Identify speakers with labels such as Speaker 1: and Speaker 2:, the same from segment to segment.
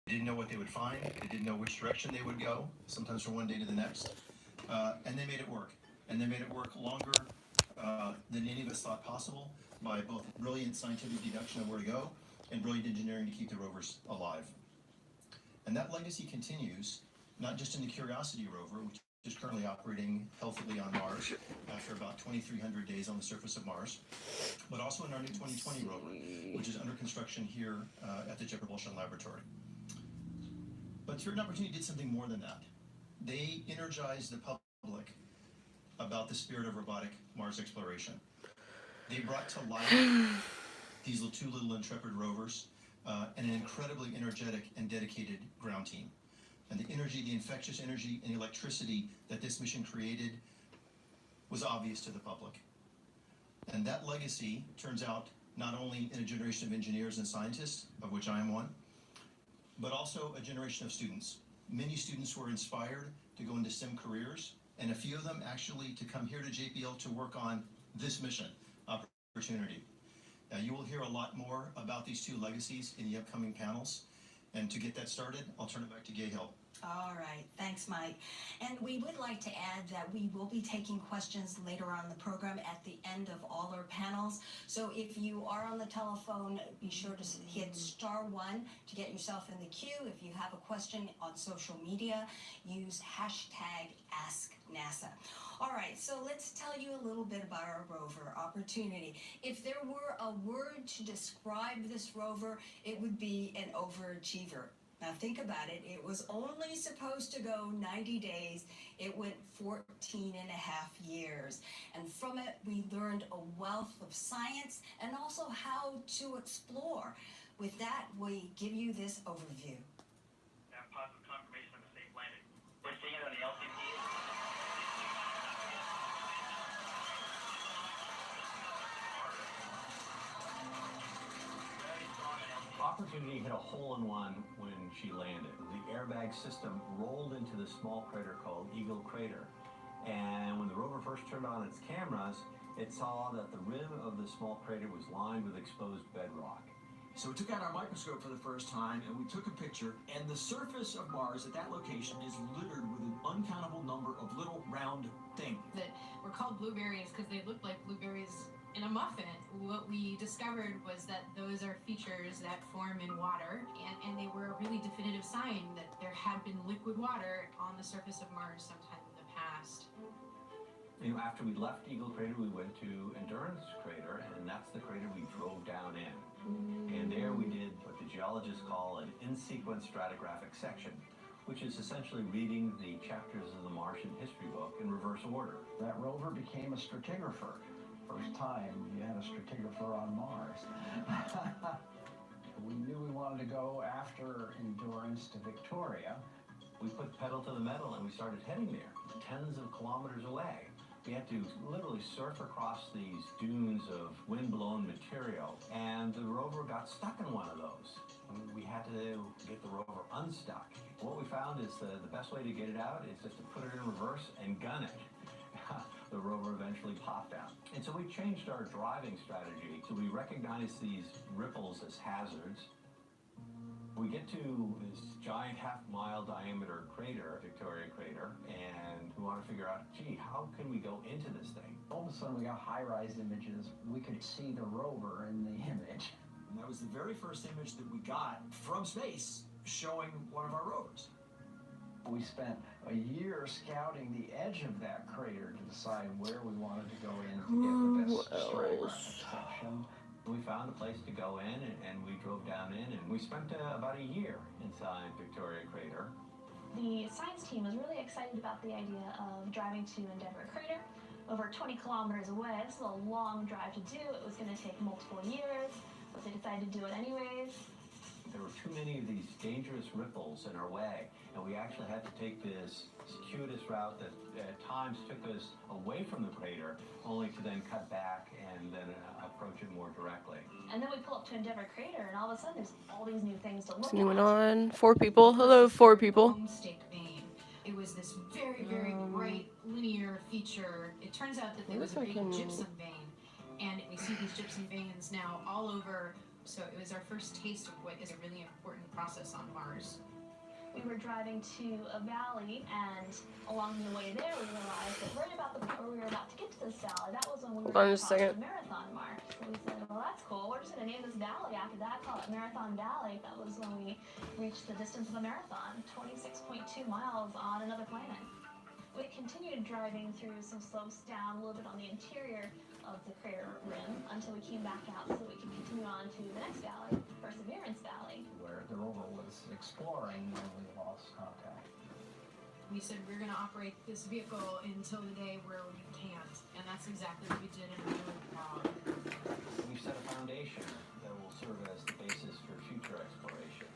Speaker 1: didn't know what they would find. They didn't know which direction they would go, sometimes from one day to the next. And they made it work. And they made it work longer than any of us thought possible by both brilliant scientific deduction of where to go and brilliant engineering to keep the rovers alive. And that legacy continues, not just in the Curiosity rover, which is currently operating healthily on Mars after about 2,300 days on the surface of Mars, but also in our new 2020 rover, which is under construction here at the Jet Propulsion Laboratory. But Spirit and Opportunity did something more than that. They energized the public about the spirit of robotic Mars exploration. They brought to life these two little intrepid rovers and an incredibly energetic and dedicated ground team. And the energy, the infectious energy and electricity that this mission created was obvious to the public. And that legacy turns out not only in a generation of engineers and scientists, of which I am one, but also a generation of students. Many students were inspired to go into STEM careers, and a few of them actually to come here to JPL to work on this mission, Opportunity. Now, you will hear a lot more about these two legacies in the upcoming panels. And to get that started, I'll turn it back to Gail.
Speaker 2: All right, thanks, Mike. And we would like to add that we will be taking questions later on in the program at the end of all our panels. So if you are on the telephone, be sure to hit *1 to get yourself in the queue. If you have a question on social media, use #AskNASA. All right, so let's tell you a little bit about our rover, Opportunity. If there were a word to describe this rover, it would be an overachiever. Now think about it. It was only supposed to go 90 days. It went 14 and a half years. And from it, we learned a wealth of science and also how to explore. With that, we give you this overview.
Speaker 3: Have positive confirmation of a safe landing. We're seeing it on the LCP.
Speaker 4: Opportunity hit a hole-in-one when she landed. The airbag system rolled into the small crater called Eagle Crater. And when the rover first turned on its cameras, it saw that the rim of the small crater was lined with exposed bedrock.
Speaker 5: So we took out our microscope for the first time and we took a picture, and the surface of Mars at that location is littered with an uncountable number of little round things.
Speaker 6: That were called blueberries because they looked like blueberries in a muffin. What we discovered was that those are features that form in water, and they were a really definitive sign that there had been liquid water on the surface of Mars sometime in the past.
Speaker 4: You know, after we left Eagle Crater, we went to Endurance Crater, and that's the crater we drove down in. And there we did what the geologists call an in-sequence stratigraphic section, which is essentially reading the chapters of the Martian history book in reverse order.
Speaker 7: That rover became a stratigrapher. First time you had a stratigrapher on Mars. We knew we wanted to go after Endurance to Victoria.
Speaker 4: We put pedal to the metal and we started heading there, tens of kilometers away. We had to literally surf across these dunes of wind-blown material, and the rover got stuck in one of those. We had to get the rover unstuck. What we found is the best way to get it out is just to put it in reverse and gun it. The rover eventually popped out. And so we changed our driving strategy. So we recognized these ripples as hazards. We get to this giant half-mile diameter crater, Victoria Crater, and we want to figure out, gee, how can we go into this thing?
Speaker 7: All of a sudden we got high-rise images. We could see the rover in the image.
Speaker 5: And that was the very first image that we got from space showing one of our rovers.
Speaker 7: We spent a year scouting the edge of that crater to decide where we wanted to go in to get the best stratigraphic section.
Speaker 4: We found a place to go in, and we drove down in, and we spent about a year inside Victoria Crater.
Speaker 8: The science team was really excited about the idea of driving to Endeavour Crater, over 20 kilometers away. This is a long drive to do. It was going to take multiple years, but they decided to do it anyways.
Speaker 4: There were too many of these dangerous ripples in our way, and we actually had to take this circuitous route that at times took us away from the crater, only to then cut back and then approach it more directly.
Speaker 8: And then we pull up to Endeavour Crater, and all of a sudden there's all these new things to look at.
Speaker 9: Continuing on, 4 people. Hello, 4 people.
Speaker 6: Homestake vein. It was this very, very bright linear feature. It turns out that there was a big gypsum vein, and we see these gypsum veins now all over So it was our first taste of what is a really important process on Mars.
Speaker 8: We were driving to a valley, and along the way there, we realized that right about the point where we were about to get to this valley, that was when we were
Speaker 9: Hold on
Speaker 8: going
Speaker 9: just
Speaker 8: to
Speaker 9: a
Speaker 8: cross
Speaker 9: second.
Speaker 8: the marathon mark. So we said, well, that's cool. We're just going to name this valley after that, call it Marathon Valley. That was when we reached the distance of a marathon, 26.2 miles on another planet. We continued driving through some slopes down a little bit on the interior of the crater rim until we came back out so that we could continue on to the next valley, Perseverance Valley.
Speaker 7: Where the rover was exploring when we lost contact.
Speaker 6: We said we're going to operate this vehicle until the day where we can't, and that's exactly what we did, and we're really proud.
Speaker 4: We've set a foundation that will serve as the basis for future exploration.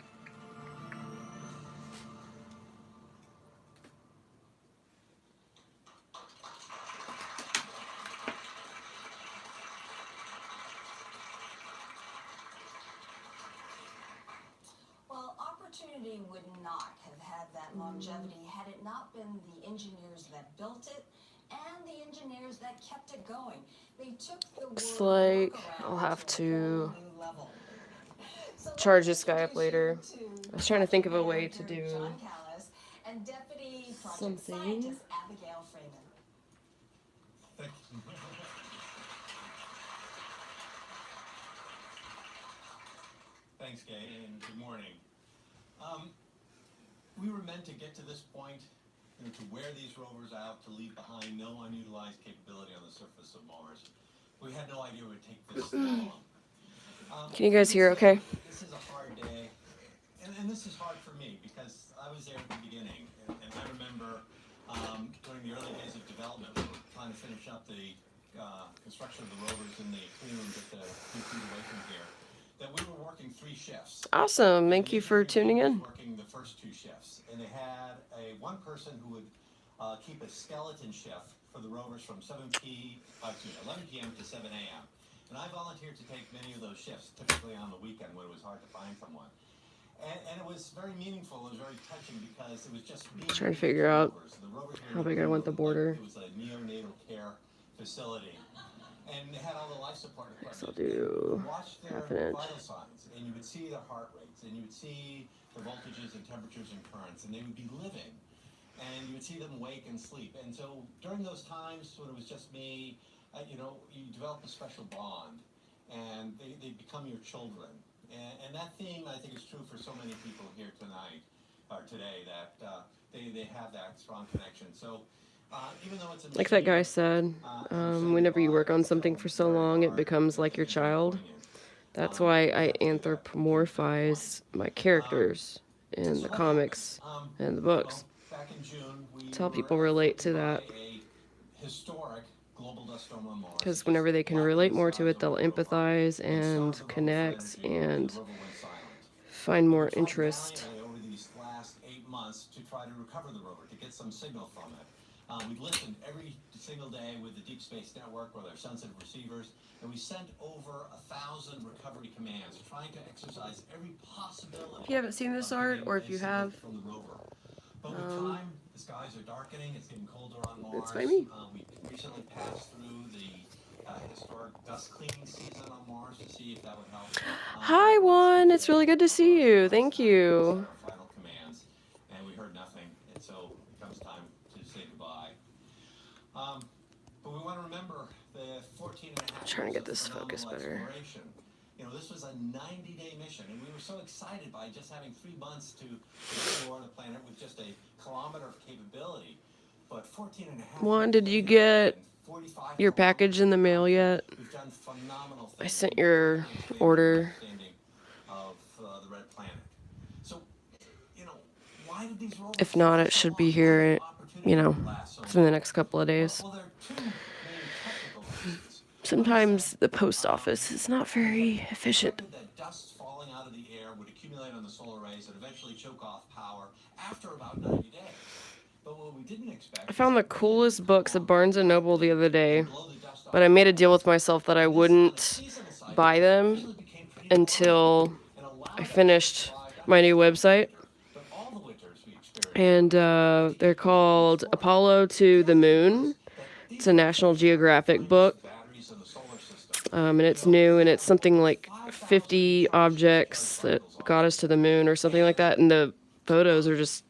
Speaker 2: Well, Opportunity would not have had that longevity had it not been the engineers that built it and the engineers that kept it going. They took the
Speaker 9: Looks
Speaker 2: word
Speaker 9: like
Speaker 2: workaround
Speaker 9: I'll have
Speaker 2: to a
Speaker 9: to
Speaker 2: whole new level. So
Speaker 9: charge
Speaker 2: let's
Speaker 9: this guy up
Speaker 2: introduce
Speaker 9: later.
Speaker 2: you
Speaker 9: I was trying to think of a
Speaker 2: Project
Speaker 9: way to
Speaker 2: Manager
Speaker 9: do
Speaker 2: John Callis and Deputy Project
Speaker 9: something.
Speaker 2: Scientist Abigail Freeman.
Speaker 1: Thank you. Thanks, Kate, and good morning. We were meant to get to this point, to wear these rovers out, to leave behind no unutilized capability on the surface of Mars. We had no idea it would take this long.
Speaker 9: Can you guys hear okay?
Speaker 1: This is a hard day, and this is hard for me because I was there at the beginning, and I remember during the early days of development, we were trying to finish up the construction of the rovers in the clean room just a few feet away from here, that we were working 3 shifts.
Speaker 9: Awesome. Thank you for tuning in.
Speaker 1: Working the first 2 shifts, and they had one person who would keep a skeleton shift for the rovers from 11 p.m. to 7 a.m. And I volunteered to take many of those shifts, typically on the weekend when it was hard to find someone. And it was very meaningful. It was very touching because it was just me.
Speaker 9: Trying to figure out how big I want the border.
Speaker 1: It was a neonatal care facility, and they had all the life support equipment.
Speaker 9: So I'll do
Speaker 1: Watch their
Speaker 9: half an inch.
Speaker 1: vital signs, and you would see their heart rates, and you would see their voltages and temperatures and currents, and they would be living, and you would see them wake and sleep. And so during those times when it was just me, you develop a special bond, and they become your children. And that theme, I think, is true for so many people here tonight, or today, that they have that strong connection. So even though it's a
Speaker 9: Like that guy said, whenever you work on something for so long, it becomes like your child. That's why I anthropomorphize my characters in the comics and the books.
Speaker 1: Back in June,
Speaker 9: To help people relate to that.
Speaker 1: Historic global dust storm on Mars.
Speaker 9: Because whenever they can relate more to it, they'll empathize and connect and find more interest.
Speaker 1: Over these last 8 months to try to recover the rover, to get some signal from it. We listened every single day with the Deep Space Network with our sensitive receivers, and we sent over 1,000 recovery commands, trying to exercise every possibility.
Speaker 9: If you haven't seen this art, or if you have,
Speaker 1: from the rover. But with time, the skies are darkening. It's getting colder on Mars.
Speaker 9: it's by me.
Speaker 1: We recently passed through the historic dust cleaning season on Mars to see if that would help.
Speaker 9: Hi, Juan. It's really good to see you. Thank you.
Speaker 1: Our final commands, and we heard nothing, and so it comes time to say goodbye. But we want to remember the 14 and a half
Speaker 9: Trying to get
Speaker 1: years
Speaker 9: this
Speaker 1: of
Speaker 9: focus
Speaker 1: phenomenal
Speaker 9: better.
Speaker 1: exploration. This was a 90-day mission, and we were so excited by just having 3 months to explore the planet with just a kilometer of capability. But 14 and a half.
Speaker 9: Juan, did you get your package in the mail yet?
Speaker 1: We've done phenomenal things.
Speaker 9: I sent your order.
Speaker 1: Of the red planet. So, why did these rovers
Speaker 9: If not, it should be here, within the next couple of days.
Speaker 1: Well, there are 2 main technical reasons.
Speaker 9: Sometimes the post office is not very efficient.
Speaker 1: That dust falling out of the air would accumulate on the solar rays and eventually choke off power after about 90 days. But what we didn't expect.
Speaker 9: I found the coolest books at Barnes & Noble the other day, but I made a deal with myself that I wouldn't buy them until I finished my new website. And they're called Apollo to the Moon. It's a National Geographic book. and it's new, and it's something like 50 objects that got us to the moon or something like that, and the photos are just,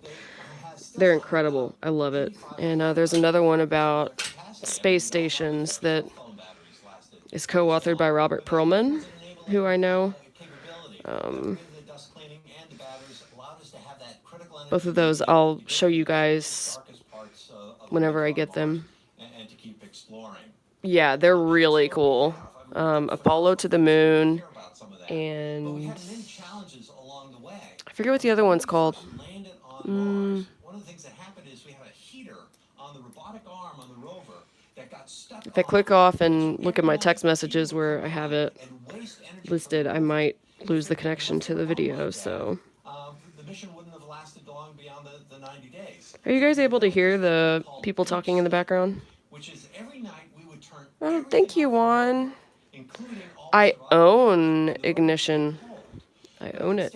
Speaker 9: they're incredible. I love it. And there's another one about space stations that is co-authored by Robert Perlman, who I know. Both of those I'll show you guys whenever I get them. Yeah, they're really cool. Apollo to the moon, and I forget what the other one's called.
Speaker 5: One of the things that happened is we had a heater on the robotic arm on the rover that got stuck.
Speaker 9: If I click off and look at my text messages where I have it listed, I might lose the connection to the video, so.
Speaker 5: The mission wouldn't have lasted long beyond the 90 days.
Speaker 9: Are you guys able to hear the people talking in the background?
Speaker 5: Which is every night we would turn.
Speaker 9: Oh, thank you, Juan. I own Ignition. I own it.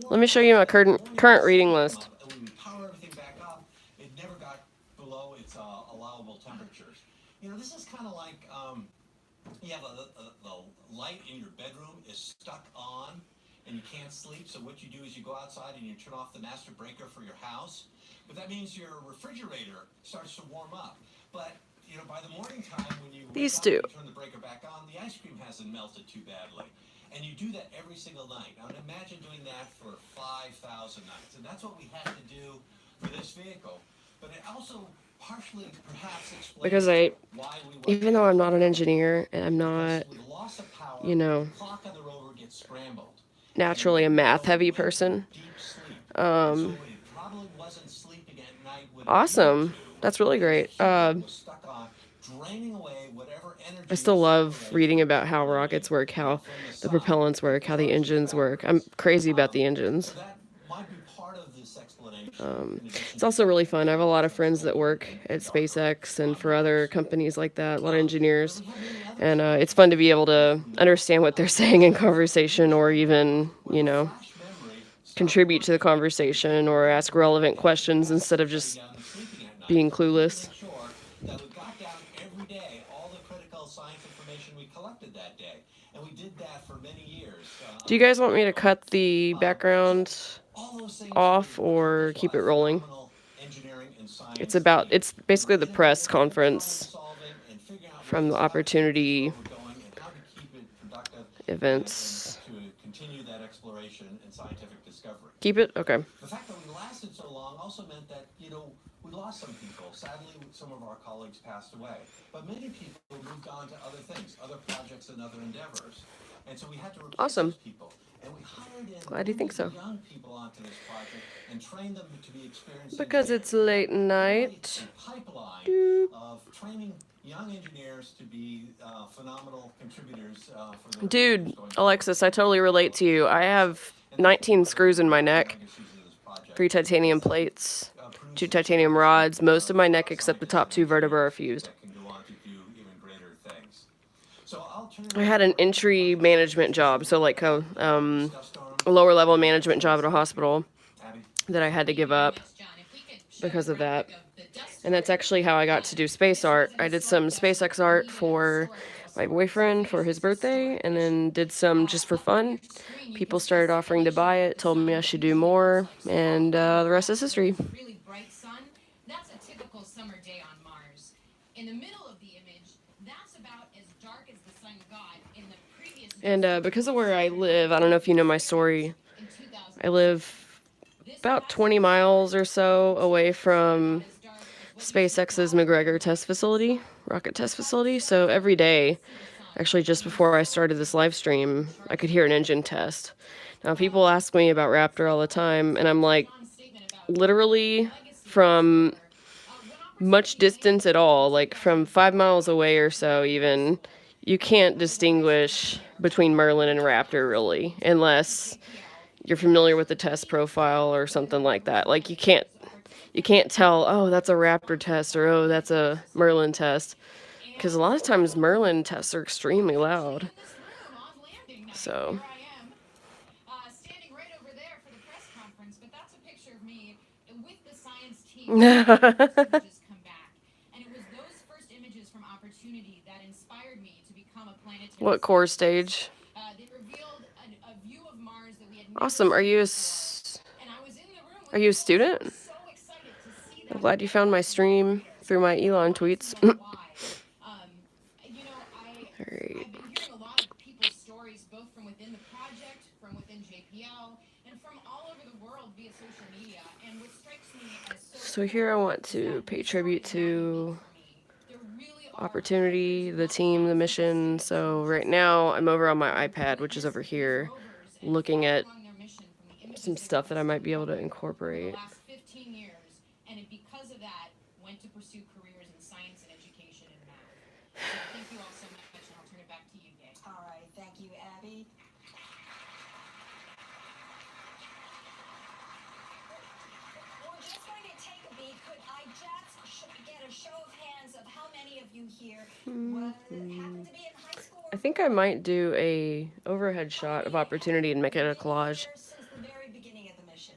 Speaker 9: Let me show you my current reading list.
Speaker 5: We would power everything back up. It never got below its allowable temperatures. You know, this is kind of like you have the light in your bedroom is stuck on and you can't sleep. So what you do is you go outside and you turn off the master breaker for your house. But that means your refrigerator starts to warm up. But you know, by the morning time when you turn the breaker back on, the ice cream hasn't melted too badly. And you do that every single night. Now imagine doing that for 5,000 nights. And that's what we had to do for this vehicle. But it also partially perhaps explains
Speaker 9: because even though I'm not an engineer and I'm not, you know, naturally a math heavy person. Awesome. That's really great. I still love reading about how rockets work, how the propellants work, how the engines work. I'm crazy about the engines. It's also really fun. I have a lot of friends that work at SpaceX and for other companies like that, a lot of engineers. And it's fun to be able to understand what they're saying in conversation, or even, you know, contribute to the conversation or ask relevant questions instead of just being clueless. Do you guys want me to cut the background off or keep it rolling? It's basically the press conference from the Opportunity events. Keep it? Okay.
Speaker 5: The fact that we lasted so long also meant that, you know, we lost some people. Sadly, some of our colleagues passed away. But many people moved on to other things, other projects and other endeavors. And so we had to replace those people. And we hired in
Speaker 9: Glad you think so.
Speaker 5: young people onto this project and trained them to be experienced.
Speaker 9: Because it's late night.
Speaker 5: Pipeline of training young engineers to be phenomenal contributors.
Speaker 9: Dude, Alexis, I totally relate to you. I have 19 screws in my neck, 3 titanium plates, 2 titanium rods. Most of my neck except the top 2 vertebrae are fused. I had an entry management job, so like a lower level management job at a hospital that I had to give up because of that. And that's actually how I got to do space art. I did some SpaceX art for my boyfriend for his birthday, and then did some just for fun. People started offering to buy it, told me I should do more, and the rest is history.
Speaker 6: Really bright sun, that's a typical summer day on Mars. In the middle of the image, that's about as dark as the sun got in the previous.
Speaker 9: And because of where I live, I don't know if you know my story, I live about 20 miles or so away from SpaceX's McGregor test facility, rocket test facility. So every day, actually just before I started this live stream, I could hear an engine test. Now people ask me about Raptor all the time, and I'm like, literally from much distance at all, like from 5 miles away or so even, you can't distinguish between Merlin and Raptor really, unless you're familiar with the test profile or something like that. Like you can't tell, oh, that's a Raptor test, or oh, that's a Merlin test. Because a lot of times Merlin tests are extremely loud. So.
Speaker 6: Standing right over there for the press conference, but that's a picture of me with the science team. Images come back. And it was those first images from Opportunity that inspired me to become a planetary
Speaker 9: What core stage?
Speaker 6: They revealed a view of Mars that we had
Speaker 9: Awesome.
Speaker 6: never
Speaker 9: Are you a
Speaker 6: seen before. And I was in the room with
Speaker 9: are you a
Speaker 6: the folks who were
Speaker 9: student?
Speaker 6: so excited to see
Speaker 9: I'm
Speaker 6: that
Speaker 9: glad you found my stream through my Elon tweets.
Speaker 6: wanted to know why. You know,
Speaker 9: Alright.
Speaker 6: I've been hearing a lot of people's stories, both from within the project, from within JPL, and from all over the world via social media. And what strikes me as
Speaker 9: So here I want to pay tribute to Opportunity, the team, the mission. So right now I'm over on my iPad, which is over here, looking at some stuff that I might be able to incorporate.
Speaker 6: The last 15 years, and because of that, went to pursue careers in science and education and math. So thank you all so much, and I'll turn it back to you, Gabe.
Speaker 2: All right, thank you, Abby. We're just going to take a beat. Could I just get a show of hands of how many of you here happened to be in high school?
Speaker 9: I think I might do a overhead shot of Opportunity and make it a collage.
Speaker 2: Since the very beginning of the mission.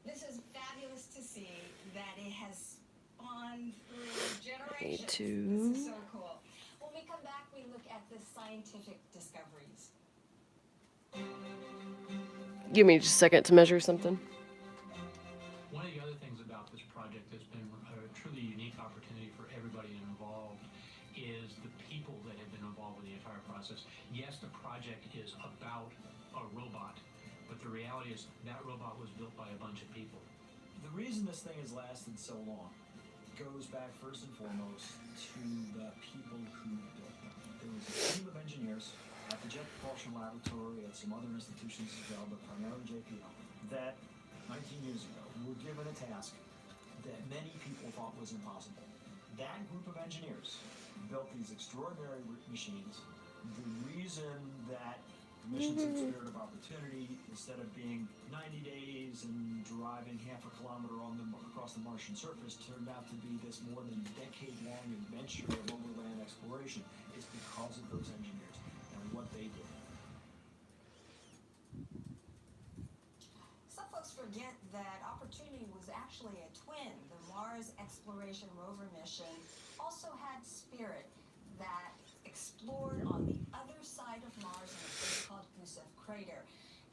Speaker 2: This is fabulous to see that it has spawned through generations.
Speaker 9: Me too.
Speaker 2: This is so cool. When we come back, we look at the scientific discoveries.
Speaker 9: Give me just a second to measure something.
Speaker 10: One of the other things about this project that's been a truly unique opportunity for everybody involved is the people that have been involved with the entire process. Yes, the project is about a robot, but the reality is that robot was built by a bunch of people.
Speaker 11: The reason this thing has lasted so long goes back first and foremost to the people who built it. There was a team of engineers at the Jet Propulsion Laboratory, at some other institutions as well, but primarily JPL, that 19 years ago were given a task that many people thought was impossible. That group of engineers built these extraordinary machines. The reason that missions in Spirit of Opportunity, instead of being 90 days and driving half a kilometer across the Martian surface, turned out to be this more than decade-long adventure of overland exploration, is because of those engineers and what they did.
Speaker 2: Some folks forget that Opportunity was actually a twin. The Mars Exploration Rover mission also had Spirit that explored on the other side of Mars in a place called Gusev Crater.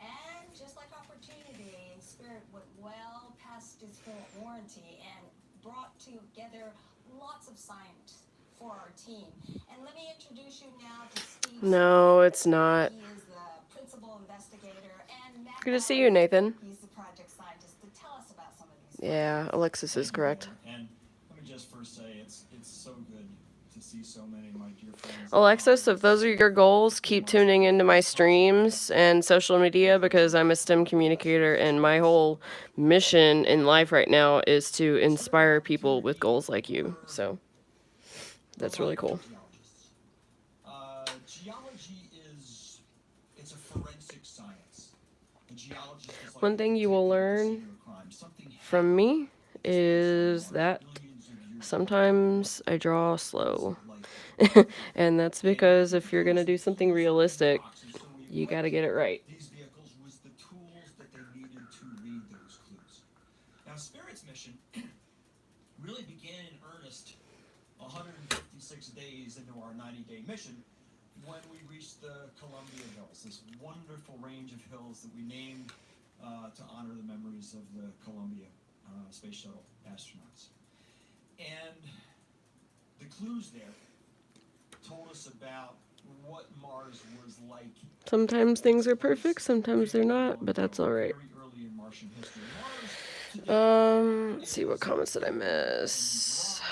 Speaker 2: And just like Opportunity, Spirit went well past its full warranty and brought together lots of science for our team. And let me introduce you now to Steve.
Speaker 9: No, it's not.
Speaker 2: He is the principal investigator, and Matt
Speaker 9: Good to see you, Nathan.
Speaker 2: He's the project scientist to tell us about some of these.
Speaker 9: Yeah, Alexis is correct.
Speaker 11: And let me just first say, it's so good to see so many of my dear friends.
Speaker 9: Alexis, if those are your goals, keep tuning into my streams and social media because I'm a STEM communicator and my whole mission in life right now is to inspire people with goals like you. So that's really cool.
Speaker 11: Geology it's a forensic science.
Speaker 9: One thing you will learn from me is that sometimes I draw slow. And that's because if you're going to do something realistic, you got to get it right.
Speaker 11: These vehicles was the tools that they needed to read those clues. Now, Spirit's mission really began in earnest 156 days into our 90-day mission when we reached the Columbia Hills, this wonderful range of hills that we named to honor the memories of the Columbia Space Shuttle astronauts. And the clues there told us about what Mars was like.
Speaker 9: Sometimes things are perfect, sometimes they're not, but that's all right.
Speaker 11: Very early in Martian history.
Speaker 9: Let's see, what comments did I miss?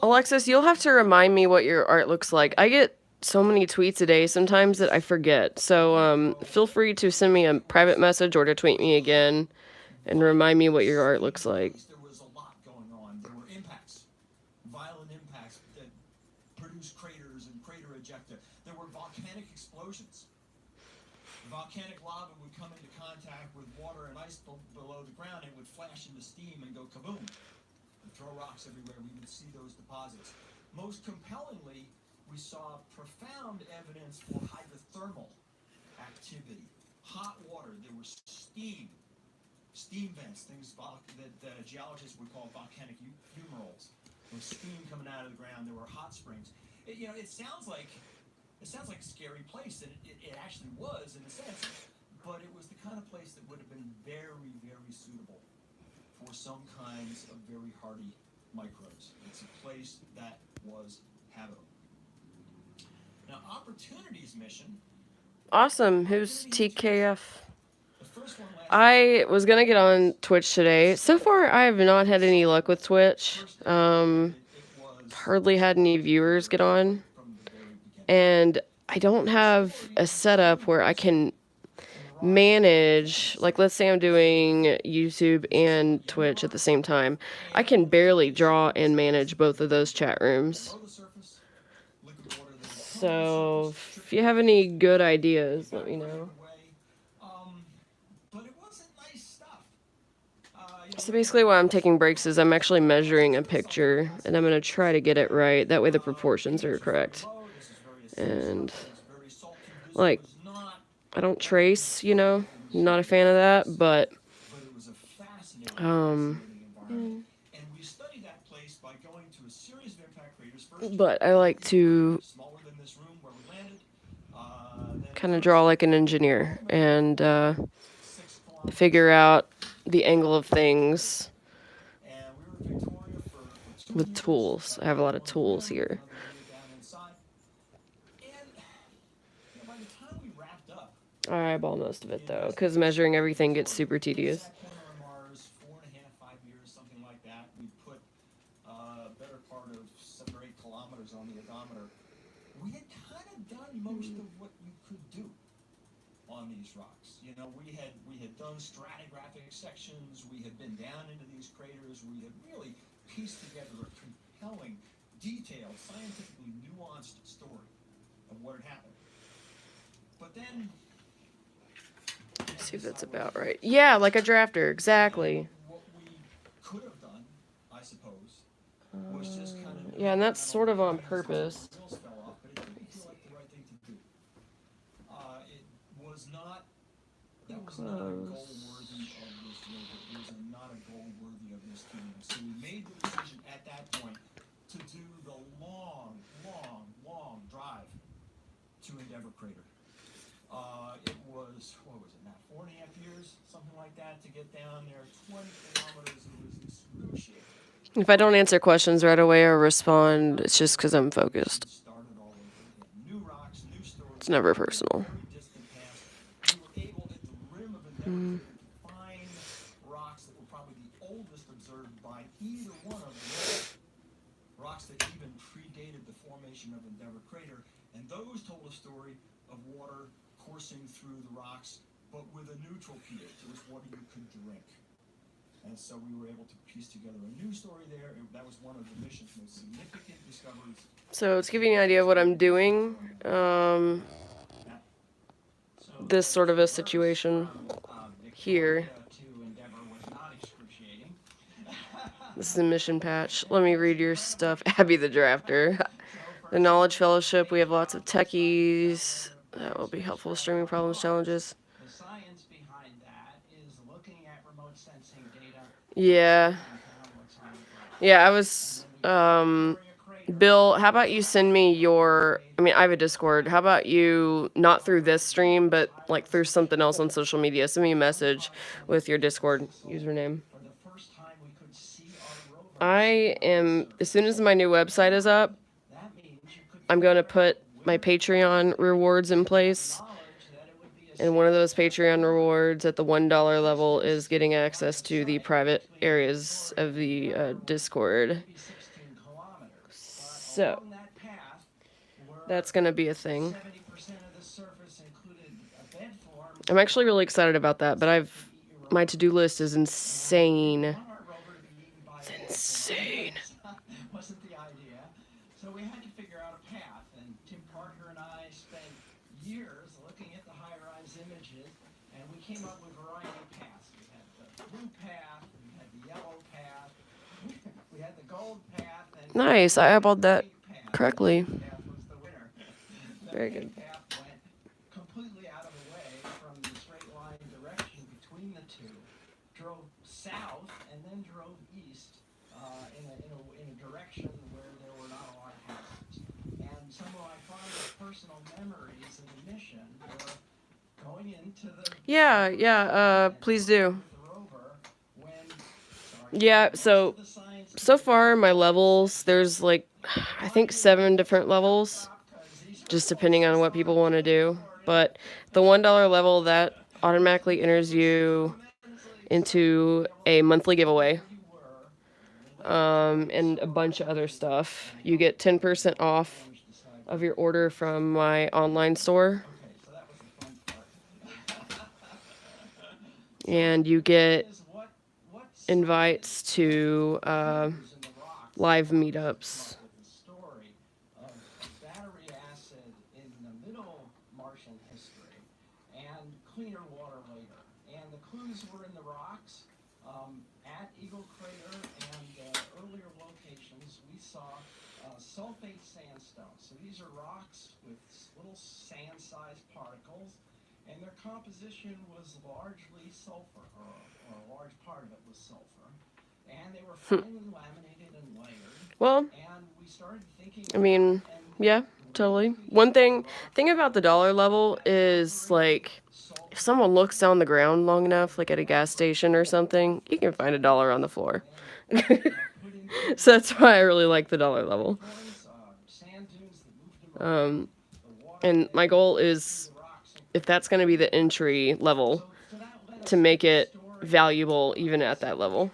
Speaker 9: Alexis, you'll have to remind me what your art looks like. I get so many tweets a day sometimes that I forget. So feel free to send me a private message or to tweet me again and remind me what your art looks like.
Speaker 11: There was a lot going on. There were impacts, violent impacts that produced craters and crater ejecta. There were volcanic explosions. Volcanic lava would come into contact with water and ice below the ground, and it would flash into steam and go kaboom. And throw rocks everywhere. We would see those deposits. Most compellingly, we saw profound evidence for hydrothermal activity. Hot water. There was steam vents, things that geologists would call volcanic fumaroles. There was steam coming out of the ground. There were hot springs. it sounds like a scary place, and it actually was in a sense, but it was the kind of place that would have been very, very suitable for some kinds of very hardy microbes. It's a place that was habitable. Now, Opportunity's mission.
Speaker 9: Awesome. Who's TKF? I was gonna get on Twitch today. So far, I have not had any luck with Twitch. Hardly had any viewers get on, and I don't have a setup where I can manage, like, let's say I'm doing YouTube and Twitch at the same time. I can barely draw and manage both of those chat rooms. So if you have any good ideas, let me know. So basically why I'm taking breaks is I'm actually measuring a picture, and I'm going to try to get it right. That way the proportions are correct. And, like, I don't trace, you know, I'm not a fan of that, but, I like to kind of draw like an engineer and figure out the angle of things with tools. I have a lot of tools here. I eyeball most of it though, because measuring everything gets super tedious.
Speaker 11: Most of what you could do on these rocks. You know, we had done stratigraphic sections, we had been down into these craters, we had really pieced together a compelling, detailed, scientifically nuanced story of what had happened. But then,
Speaker 9: let's see if that's about right. Yeah, like a drafter, exactly.
Speaker 11: What we could have done, I suppose, was just kind of
Speaker 9: yeah, and that's sort of on purpose.
Speaker 11: That was not a goal worthy of this Rover. It was not a goal worthy of this team. So we made the decision at that point to do the long drive to Endeavor Crater. It was, what was it, Matt, 4.5 years, something like that, to get down there, 20 kilometers. It was excruciating.
Speaker 9: If I don't answer questions right away or respond, it's just because I'm focused. It's never personal.
Speaker 11: Find rocks that were probably the oldest observed by either one of them. Rocks that even predated the formation of Endeavor Crater, and those told a story of water coursing through the rocks, but with a neutral pH. It was water you could drink. And so we were able to piece together a new story there. That was one of the mission's most significant discoveries.
Speaker 9: So it's giving you an idea of what I'm doing. This sort of a situation here. This is a mission patch. Let me read your stuff. Abby the Drafter. The Knowledge Fellowship. We have lots of techies. That will be helpful. Streaming problems, challenges.
Speaker 7: The science behind that is looking at remote sensing data.
Speaker 9: Yeah. Yeah, I was, Bill, how about you send me your, I mean, I have a Discord. How about you, not through this stream, but like through something else on social media, send me a message with your Discord username. I am, as soon as my new website is up, I'm going to put my Patreon rewards in place. And one of those Patreon rewards at the $1 level is getting access to the private areas of the Discord. So, that's going to be a thing. I'm actually really excited about that, but my to-do list is insane. It's insane.
Speaker 7: Wasn't the idea. So we had to figure out a path, and Tim Parker and I spent years looking at the high-rise images, and we came up with a variety of paths. We had the blue path, we had the yellow path, we had the gold path, and
Speaker 9: nice, I eyeballed that correctly. Very good.
Speaker 7: The path went completely out of the way from the straight line direction between the two, drove south, and then drove east in a direction where there were not a lot of houses. And And some of my fondest personal memories of the mission were going into the
Speaker 9: please do.
Speaker 7: with the rover when
Speaker 9: Yeah, so
Speaker 7: the science
Speaker 9: so far my levels, there's like I think 7 different levels, just depending on what people want to do. But the $1 level, that automatically enters you into a monthly giveaway, and a bunch of other stuff. You get 10% off of your order from my online store,
Speaker 7: okay, so that was the fun part.
Speaker 9: and you get
Speaker 7: Is what
Speaker 9: invites to
Speaker 7: craters in the rocks
Speaker 9: live
Speaker 7: come
Speaker 9: meetups.
Speaker 7: up with the story of battery acid in the middle Martian history and cleaner water later. And the clues were in the rocks. At Eagle Crater and earlier locations, we saw sulfate sandstone. So these are rocks with little sand-sized particles, and their composition was largely sulfur, or a large part of it was sulfur. And they were finely laminated and layered.
Speaker 9: Well,
Speaker 7: And we started thinking
Speaker 9: I mean,
Speaker 7: about, and
Speaker 9: yeah, totally. One thing about the dollar level is like if someone looks down the ground long enough, like at a gas station or something, you can find $1 on the floor. So that's why I really like the dollar level.
Speaker 7: sand dunes that moved around the water.
Speaker 9: And my goal is, if that's going to be the entry level,
Speaker 7: So that led us
Speaker 9: to make
Speaker 7: the
Speaker 9: it
Speaker 7: story
Speaker 9: valuable even at that level.
Speaker 7: water,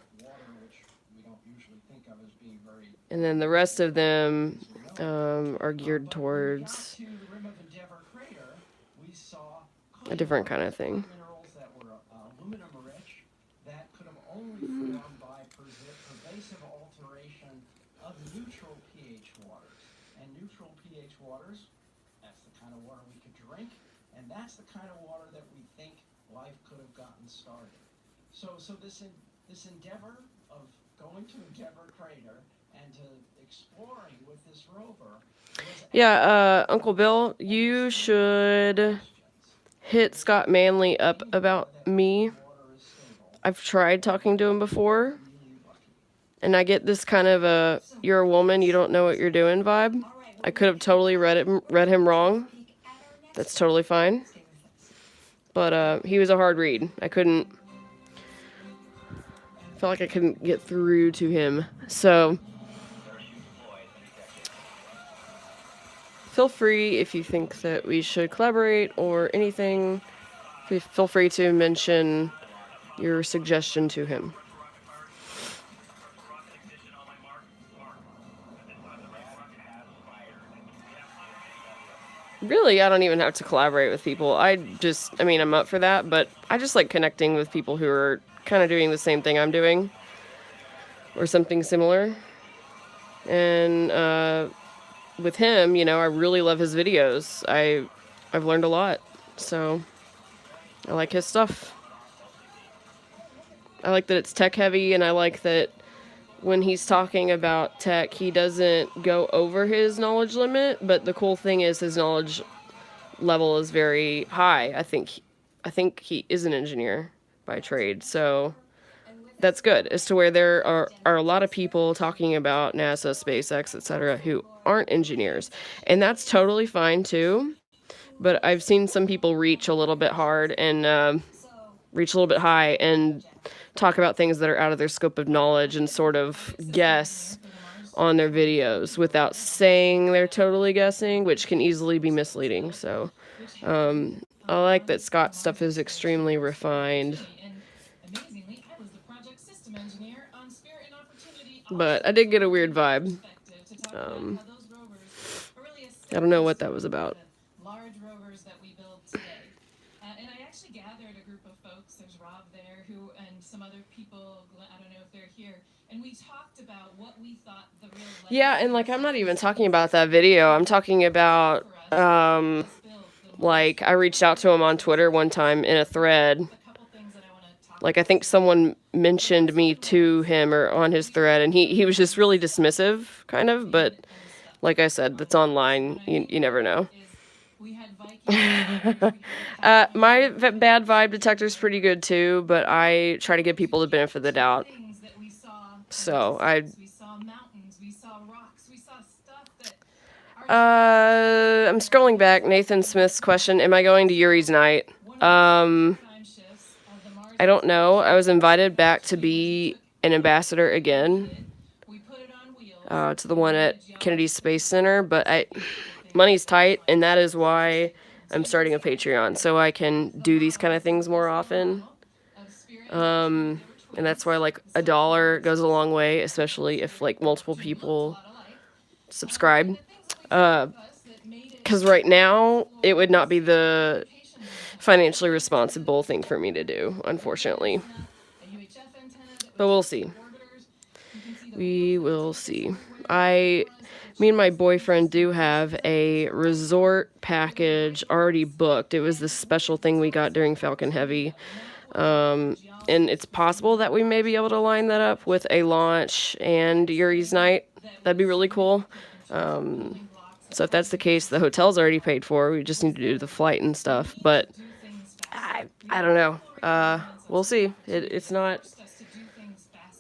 Speaker 7: which we don't usually think of as being very
Speaker 9: And then the rest of them are geared
Speaker 7: But
Speaker 9: towards
Speaker 7: when we got to the rim of Endeavour Crater, we saw
Speaker 9: a different kind of thing.
Speaker 7: minerals that were aluminum rich that could have only formed by pervasive alteration of neutral pH waters. And neutral pH waters, that's the kind of water we could drink, and that's the kind of water that we think life could have gotten started. So this endeavor of going to Endeavour Crater and to exploring with this rover was
Speaker 9: Yeah, Uncle Bill, you should hit Scott Manley up about me. I've tried talking to him before, and I get this kind of a "you're a woman, you don't know what you're doing" vibe. I could have totally read him wrong. That's totally fine. But he was a hard read. I felt like I couldn't get through to him. So feel free, if you think that we should collaborate or anything, feel free to mention your suggestion to him. Really, I don't even have to collaborate with people. I'm up for that, but I just like connecting with people who are kind of doing the same thing I'm doing or something similar. And with him, I really love his videos. I've learned a lot, so I like his stuff. I like that it's tech heavy, and I like that when he's talking about tech, he doesn't go over his knowledge limit, but the cool thing is his knowledge level is very high. I think he is an engineer by trade, so that's good. As to where there are a lot of people talking about NASA, SpaceX, etc., who aren't engineers, and that's totally fine too. But I've seen some people reach a little bit hard and reach a little bit high and talk about things that are out of their scope of knowledge and sort of guess on their videos without saying they're totally guessing, which can easily be misleading. So I like that Scott's stuff is extremely refined. But I did get a weird vibe. I don't know what that was about.
Speaker 6: Large rovers that we build today. And I actually gathered a group of folks. There's Rob there, and some other people. I don't know if they're here. And we talked about what we thought the real.
Speaker 9: Yeah, and I'm not even talking about that video. I'm talking about I reached out to him on Twitter one time in a thread. I think someone mentioned me to him or on his thread, and he was just really dismissive, kind of. But like I said, that's online. You never know. My bad vibe detector is pretty good too, but I try to give people the benefit of the doubt. So I'm scrolling back. Nathan Smith's question: am I going to Yuri's night? I don't know. I was invited back to be an ambassador again, to the one at Kennedy Space Center, but money's tight, and that is why I'm starting a Patreon, so I can do these kind of things more often. And that's why like $1 goes a long way, especially if like multiple people subscribe. Because right now it would not be the financially responsible thing for me to do, unfortunately. But we'll see. We will see. Me and my boyfriend do have a resort package already booked. It was this special thing we got during Falcon Heavy. And it's possible that we may be able to line that up with a launch and Yuri's night. That'd be really cool. So if that's the case, the hotel's already paid for. We just need to do the flight and stuff. But I don't know. We'll see. It's not...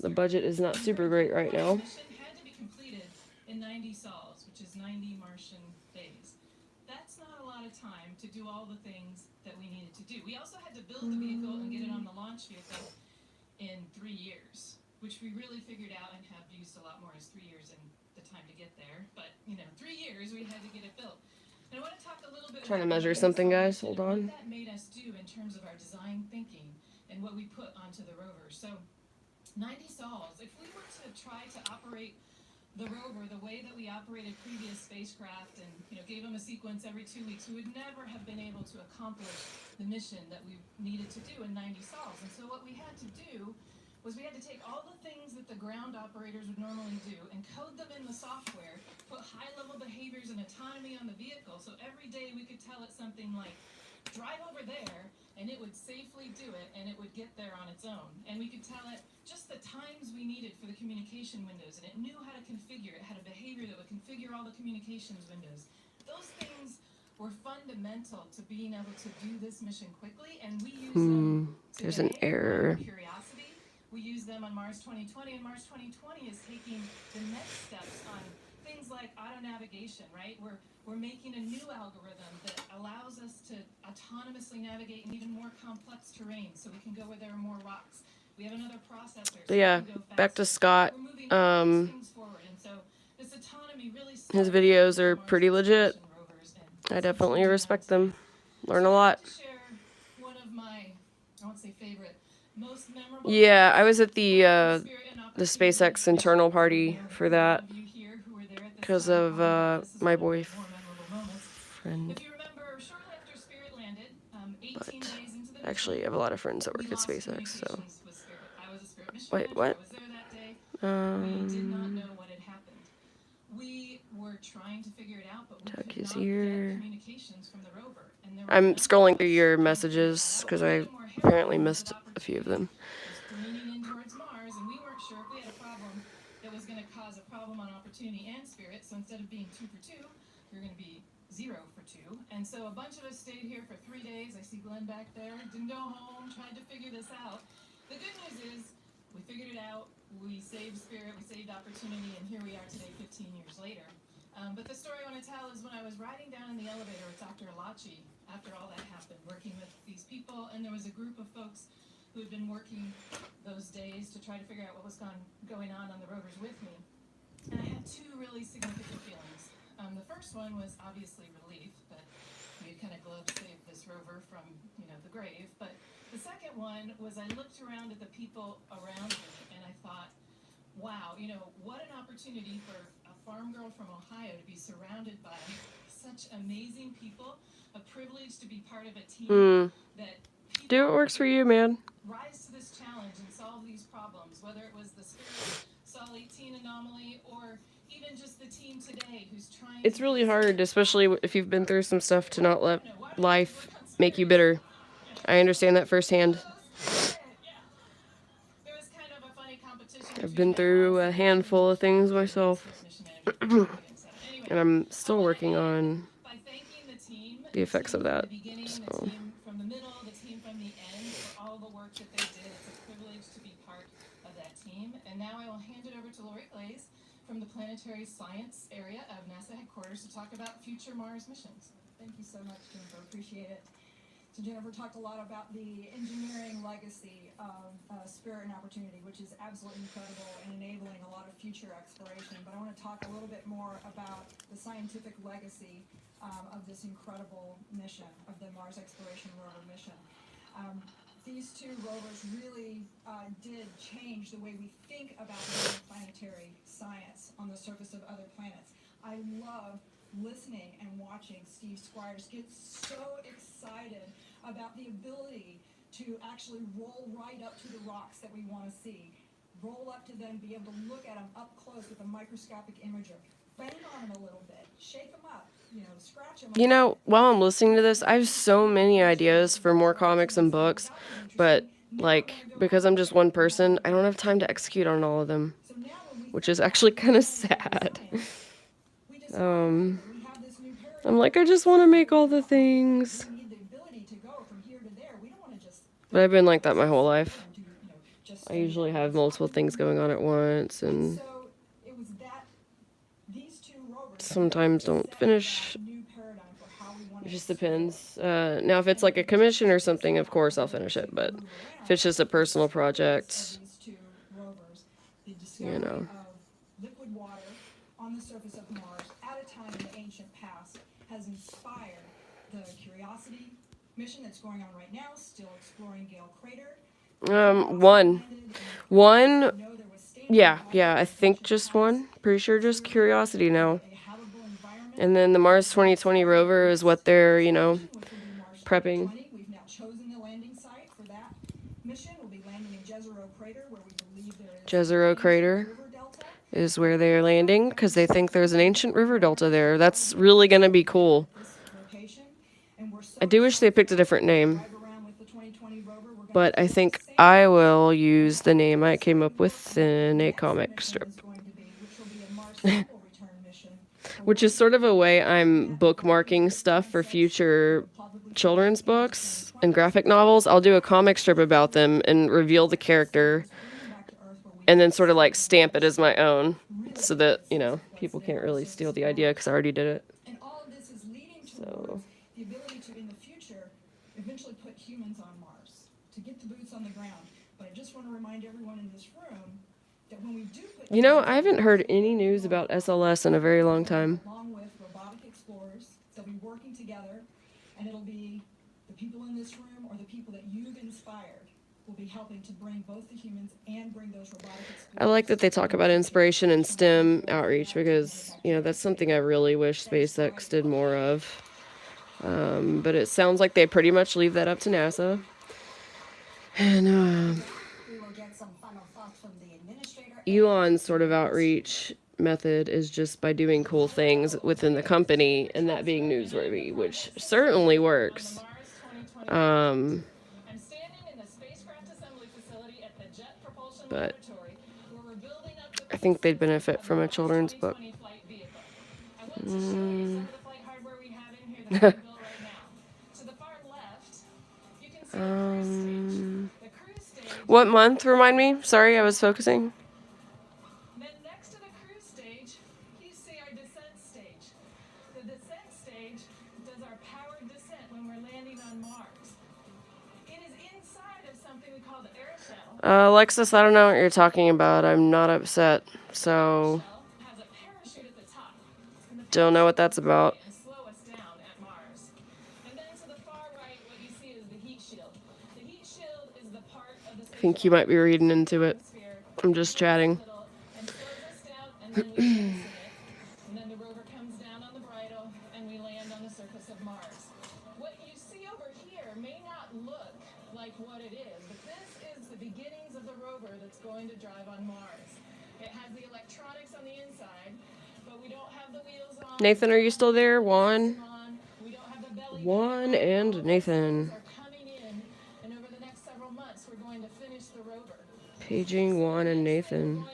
Speaker 9: The budget is not super great right now.
Speaker 6: Had to be completed in 90 sols, which is 90 Martian days. That's not a lot of time to do all the things that we needed to do. We also had to build the vehicle and get it on the launch vehicle in 3 years, which we really figured out and have used a lot more as 3 years and the time to get there. But, 3 years we had to get it built. And I want to talk a little bit
Speaker 9: Trying to measure something, guys. Hold on.
Speaker 6: What that made us do in terms of our design thinking and what we put onto the rover. So 90 sols. If we were to try to operate the rover the way that we operated previous spacecraft and gave them a sequence every 2 weeks, we would never have been able to accomplish the mission that we needed to do in 90 sols. And so what we had to do was we had to take all the things that the ground operators would normally do and code them in the software, put high-level behaviors and autonomy on the vehicle, so every day we could tell it something like, drive over there, and it would safely do it, and it would get there on its own. And we could tell it just the times we needed for the communication windows, and it knew how to configure. It had a behavior that would configure all the communications windows. Those things were fundamental to being able to do this mission quickly, and we use them today.
Speaker 9: There's an error.
Speaker 6: Curiosity. We use them on Mars 2020, and Mars 2020 is taking the next steps on things like auto navigation, right? We're making a new algorithm that allows us to autonomously navigate in even more complex terrain, so we can go where there are more rocks. We have another processor.
Speaker 9: But yeah, back to Scott. His videos are pretty legit. I definitely respect them. Learn a lot. Yeah, I was at the SpaceX internal party for that because of my boyfriend. But actually, I have a lot of friends that work at SpaceX, so... Wait, what? Tuck is here. I'm scrolling through your messages because I apparently missed a few of them.
Speaker 6: So instead of being 2 for 2, you're going to be 0 for 2. And so a bunch of us stayed here for 3 days. I see Glenn back there. Didn't go home, tried to figure this out. The good news is we figured it out. We saved Spirit, we saved Opportunity, and here we are today 15 years later. But the story I want to tell is when I was riding down in the elevator with Dr. Alachi, after all that happened, working with these people, and there was a group of folks who had been working those days to try to figure out what was going on the rovers with me. And I had 2 really significant feelings. The first one was obviously relief that we had kind of glove-saved this rover from, the grave. But the second one was I looked around at the people around me and I thought, wow, what an opportunity for a farm girl from Ohio to be surrounded by such amazing people, a privilege to be part of a team that
Speaker 9: do what works for you, man.
Speaker 6: Rise to this challenge and solve these problems, whether it was the Spirit Sol 18 anomaly or even just the team today who's trying.
Speaker 9: It's really hard, especially if you've been through some stuff, to not let life make you bitter. I understand that firsthand. I've been through a handful of things myself. And I'm still working on the effects of that. So.
Speaker 6: From the middle, the team from the end, for all the work that they did. It's a privilege to be part of that team. And now I will hand it over to Lori Glaze
Speaker 12: from the Planetary Science area of NASA headquarters to talk about future Mars missions.
Speaker 13: Thank you so much, Jennifer. Appreciate it. So Jennifer talked a lot about the engineering legacy of Spirit and Opportunity, which is absolutely incredible and enabling a lot of future exploration. But I want to talk a little bit more about the scientific legacy of this incredible mission, of the Mars Exploration Rover mission. These two rovers really did change the way we think about planetary science on the surface of other planets. I love listening and watching Steve Squires get so excited about the ability to actually roll right up to the rocks that we want to see, roll up to them, be able to look at them up close with a microscopic imager, bang on them a little bit, shake them up, scratch them.
Speaker 9: You know, while I'm listening to this, I have so many ideas for more comics and books, but like because I'm just one person, I don't have time to execute on all of them, which is actually kind of sad. I'm like, I just want to make all the things. But I've been like that my whole life. I usually have multiple things going on at once and sometimes don't finish. It just depends. Now, if it's like a commission or something, of course I'll finish it. But if it's just a personal project, you know.
Speaker 13: Liquid water on the surface of Mars at a time in the ancient past has inspired the Curiosity mission that's going on right now, still exploring Gale Crater.
Speaker 9: One, yeah, I think just one. Pretty sure just Curiosity now. And then the Mars 2020 rover is what they're, prepping.
Speaker 13: We've now chosen the landing site for that mission. We'll be landing in Jezero Crater, where we believe there is
Speaker 9: Jezero Crater is where they're landing because they think there's an ancient river delta there. That's really going to be cool. I do wish they picked a different name, but I think I will use the name I came up with in a comic strip. Which is sort of a way I'm bookmarking stuff for future children's books and graphic novels. I'll do a comic strip about them and reveal the character and then sort of like stamp it as my own so that, people can't really steal the idea because I already did it.
Speaker 13: And all of this is leading towards the ability to, in the future, eventually put humans on Mars, to get the boots on the ground. But I just want to remind everyone in this room that when we do put
Speaker 9: I haven't heard any news about SLS in a very long time.
Speaker 13: Along with robotic explorers, they'll be working together, and it'll be the people in this room or the people that you've inspired will be helping to bring both the humans and bring those robotic explorers.
Speaker 9: I like that they talk about inspiration and STEM outreach because, that's something I really wish SpaceX did more of. But it sounds like they pretty much leave that up to NASA. And Elon's sort of outreach method is just by doing cool things within the company and that being newsworthy, which certainly works. But I think they'd benefit from a children's book. What month? Remind me. Sorry, I was focusing.
Speaker 12: Then next to the cruise stage, you see our descent stage. The descent stage does our powered descent when we're landing on Mars. It is inside of something we call the air shell.
Speaker 9: Alexis, I don't know what you're talking about. I'm not upset. So, don't know what that's about. I think you might be reading into it. I'm just chatting.
Speaker 12: And then the rover comes down on the bridle and we land on the surface of Mars. What you see over here may not look like what it is, but this is the beginnings of the rover that's going to drive on Mars. It has the electronics on the inside, but we don't have the wheels on.
Speaker 9: Nathan, are you still there? Juan and Nathan. Paging Juan and Nathan.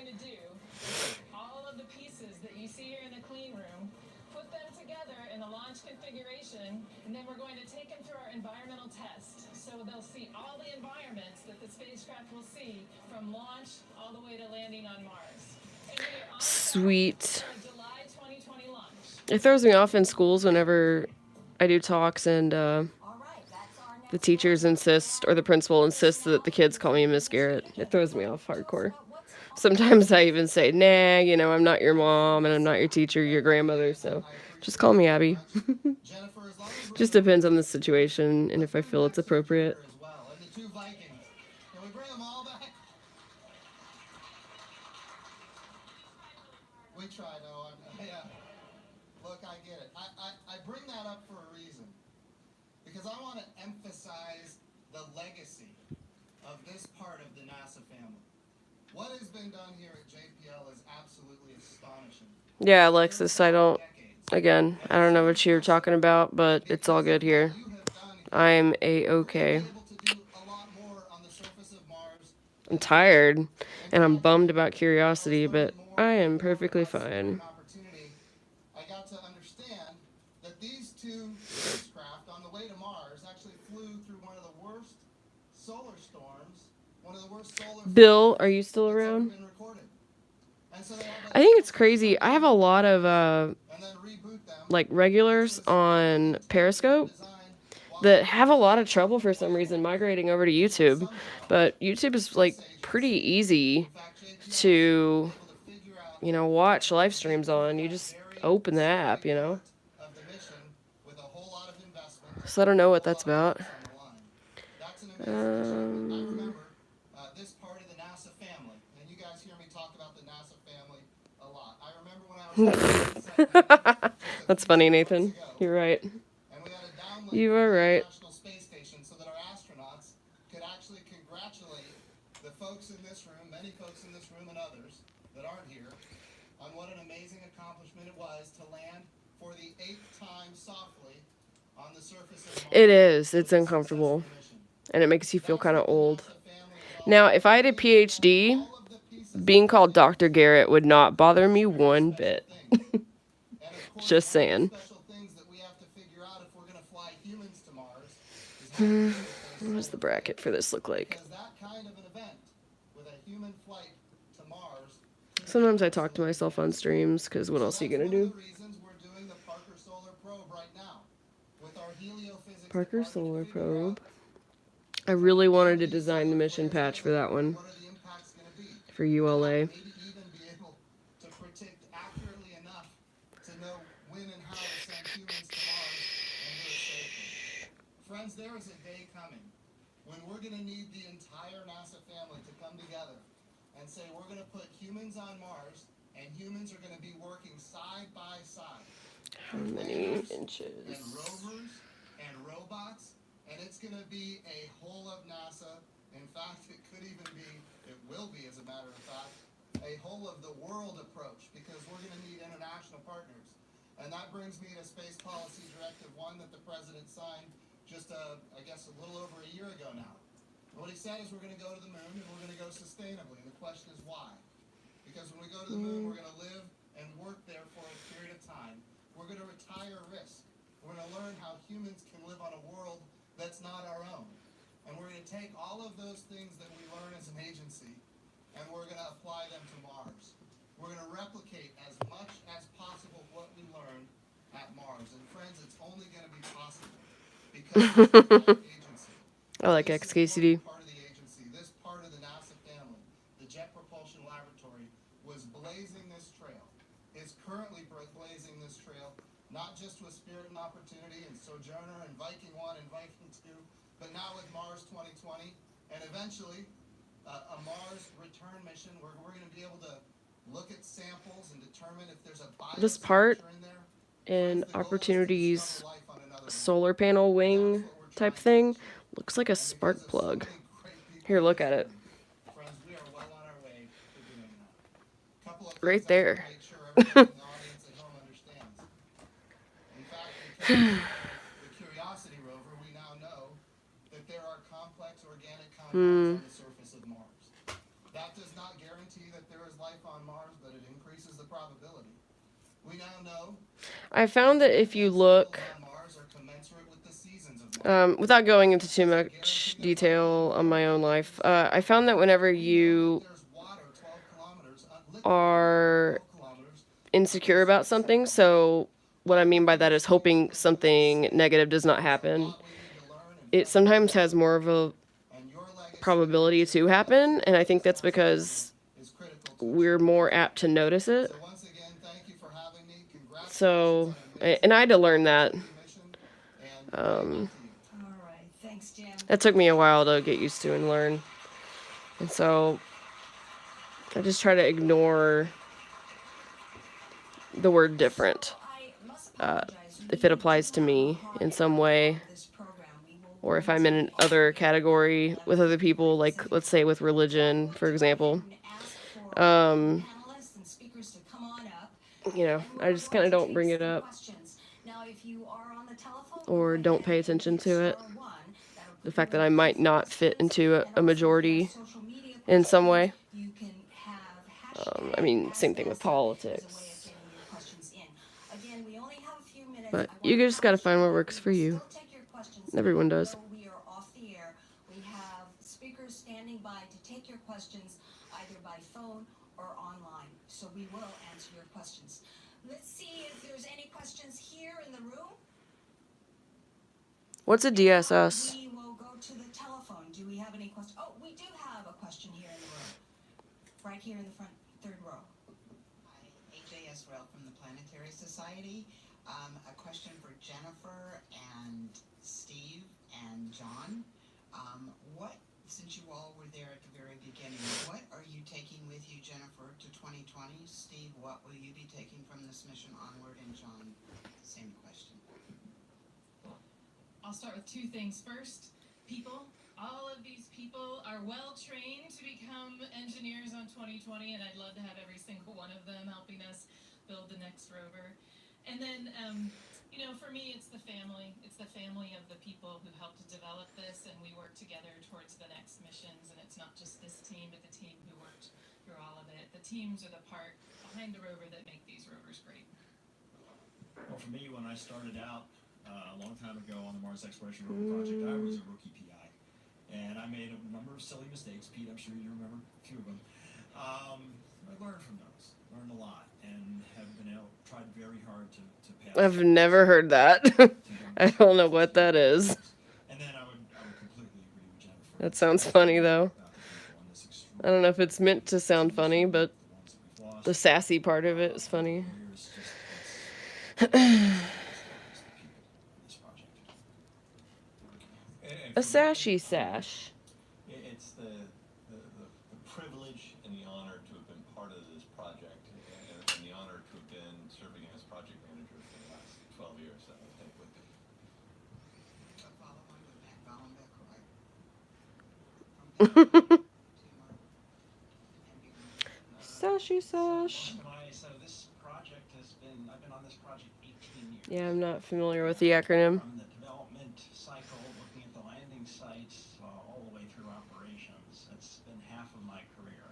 Speaker 12: All of the pieces that you see here in the clean room, put them together in a launch configuration, and then we're going to take them through our environmental test. So they'll see all the environments that the spacecraft will see from launch all the way to landing on Mars.
Speaker 9: sweet. It throws me off in schools whenever I do talks and the teachers insist, or the principal insists, that the kids call me Miss Garrett. It throws me off hardcore. Sometimes I even say, nah, you know, I'm not your mom and I'm not your teacher, your grandmother, so just call me Abby. Just depends on the situation and if I feel it's appropriate.
Speaker 1: As well. And the two Vikings. Can we bring them all back? We try, no. Yeah. Look, I get it. I bring that up for a reason. Because I want to emphasize the legacy of this part of the NASA family. What has been done here at JPL is absolutely astonishing.
Speaker 9: Yeah, Alexis, I don't know what you're talking about, but it's all good here. I'm a-okay. I'm tired, and I'm bummed about Curiosity, but I am perfectly fine.
Speaker 1: I got to understand that these two spacecraft on the way to Mars actually flew through one of the worst solar storms,
Speaker 9: Bill, are you still around? I think it's crazy. I have a lot of like regulars on Periscope that have a lot of trouble for some reason migrating over to YouTube. But YouTube is like pretty easy to, you know, watch live streams on. You just open the app, you know. So I don't know what that's about.
Speaker 1: This part of the NASA family, and you guys hear me talk about the NASA family a lot. I remember when I was
Speaker 9: That's funny, Nathan. You're right. You are right.
Speaker 1: National Space Station so that our astronauts could actually congratulate the folks in this room, many folks in this room and others that aren't here, on what an amazing accomplishment it was to land for the 8th time softly on the surface of Mars.
Speaker 9: It is. It's uncomfortable. And it makes you feel kind of old. Now, if I had a PhD, being called Dr. Garrett would not bother me one bit. Just saying. What does the bracket for this look like? Sometimes I talk to myself on streams, because what else are you going to do? Parker Solar Probe. I really wanted to design the mission patch for that one. For ULA.
Speaker 1: Friends, there is a day coming when we're going to need the entire NASA family to come together and say we're going to put humans on Mars and humans are going to be working side by side.
Speaker 9: How many inches?
Speaker 1: And rovers and robots, and it's going to be a whole of NASA. In fact, it could even be, it will be as a matter of fact, a whole of the world approach, because we're going to need international partners. And that brings me to Space Policy Directive 1 that the President signed just, I guess, a little over a year ago now. And what he said is we're going to go to the moon and we're going to go sustainably. And the question is why? Because when we go to the moon, we're going to live and work there for a period of time. We're going to retire risk. We're going to learn how humans can live on a world that's not our own. And we're going to take all of those things that we learn as an agency and we're going to apply them to Mars. We're going to replicate as much as possible what we learned at Mars. And friends, it's only going to be possible because of agency.
Speaker 9: I like XKCD.
Speaker 1: Part of the agency, this part of the NASA family, the Jet Propulsion Laboratory, was blazing this trail, is currently blazing this trail, not just with Spirit and Opportunity and Sojourner and Viking 1 and Viking 2, but now with Mars 2020, and eventually a Mars return mission where we're going to be able to look at samples and determine if there's a biosignature
Speaker 9: This part
Speaker 1: in there.
Speaker 9: in Opportunity's solar panel wing type thing looks like a spark plug. Here, look at it.
Speaker 1: Friends, we are well on our way to doing that. Couple of
Speaker 9: Right
Speaker 1: things I
Speaker 9: there.
Speaker 1: wanna make sure everybody in the audience at home understands. In fact, because of the Curiosity rover, we now know that there are complex organic compounds on the surface of Mars. That does not guarantee that there is life on Mars, but it increases the probability. We now know
Speaker 9: I found that if you look,
Speaker 1: on Mars are commensurate with the seasons of Mars.
Speaker 9: without going into too much detail on my own life, I found that whenever you
Speaker 1: There's water 12 kilometers, liquid
Speaker 9: are insecure about something. So what I mean by that is hoping something negative does not happen. It sometimes has more of a probability to happen, and I think that's because we're more apt to notice it. So, and I had to learn that.
Speaker 2: All right, thanks, Jim.
Speaker 9: It took me a while to get used to and learn. And so I just try to ignore the word different. If it applies to me in some way, or if I'm in another category with other people, like let's say with religion, for example. You know, I just kind of don't bring it up or don't pay attention to it. The fact that I might not fit into a majority in some way. I mean, same thing with politics. But you just gotta find what works for you. Everyone does.
Speaker 2: We are off the air. We have speakers standing by to take your questions either by phone or online. So we will answer your questions. Let's see if there's any questions here in the room.
Speaker 9: What's a DSS?
Speaker 2: We will go to the telephone. Do we have any questions? Oh, we do have a question here in the room. Right here in the front, third row.
Speaker 14: Hi, AJ Esrael from the Planetary Society. A question for Jennifer and Steve and John. Since you all were there at the very beginning, what are you taking with you, Jennifer, to 2020? Steve, what will you be taking from this mission onward? And John, same question.
Speaker 12: I'll start with two things. First, people. All of these people are well trained to become engineers on 2020, and I'd love to have every single one of them helping us build the next rover. And then, for me, it's the family. It's the family of the people who helped to develop this, and we work together towards the next missions. And it's not just this team, but the team who worked through all of it. The teams are the part behind the rover that make these rovers great.
Speaker 11: Well, for me, when I started out a long time ago on the Mars Exploration Rover Project, I was a rookie PI. And I made a number of silly mistakes. Pete, I'm sure you remember a few of them. I learned from those. Learned a lot. And have tried very hard to pass.
Speaker 9: I've never heard that. I don't know what that is.
Speaker 11: And then I would completely agree with Jennifer.
Speaker 9: That sounds funny, though. I don't know if it's meant to sound funny, but the sassy part of it is funny. A sashy sash.
Speaker 5: It's the privilege and the honor to have been part of this project, and the honor to have been serving as project manager for the last 12 years that I think would be.
Speaker 9: Sashy sash.
Speaker 7: So this project I've been on this project 18 years.
Speaker 9: Yeah, I'm not familiar with the acronym.
Speaker 7: From the development cycle, looking at the landing sites, all the way through operations. It's been half of my career.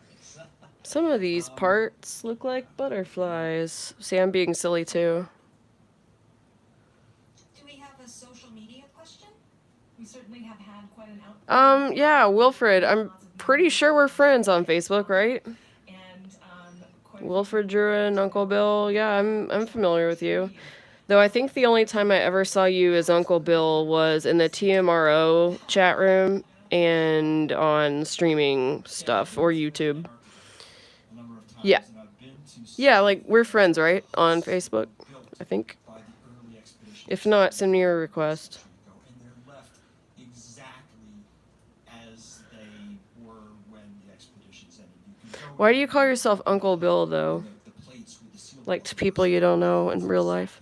Speaker 9: Some of these parts look like butterflies. See, I'm being silly too.
Speaker 2: Do we have a social media question?
Speaker 12: We certainly have had quite an output.
Speaker 9: Yeah, Wilfred. I'm pretty sure we're friends on Facebook, right? Wilfred Drew and Uncle Bill. Yeah, I'm familiar with you. Though I think the only time I ever saw you as Uncle Bill was in the TMRO chat room and on streaming stuff or YouTube. Yeah. Yeah, like we're friends, right? On Facebook, I think. If not, send me a request.
Speaker 11: And they're left exactly as they were when the expeditions ended.
Speaker 9: Why do you call yourself Uncle Bill, though? Like to people you don't know in real life?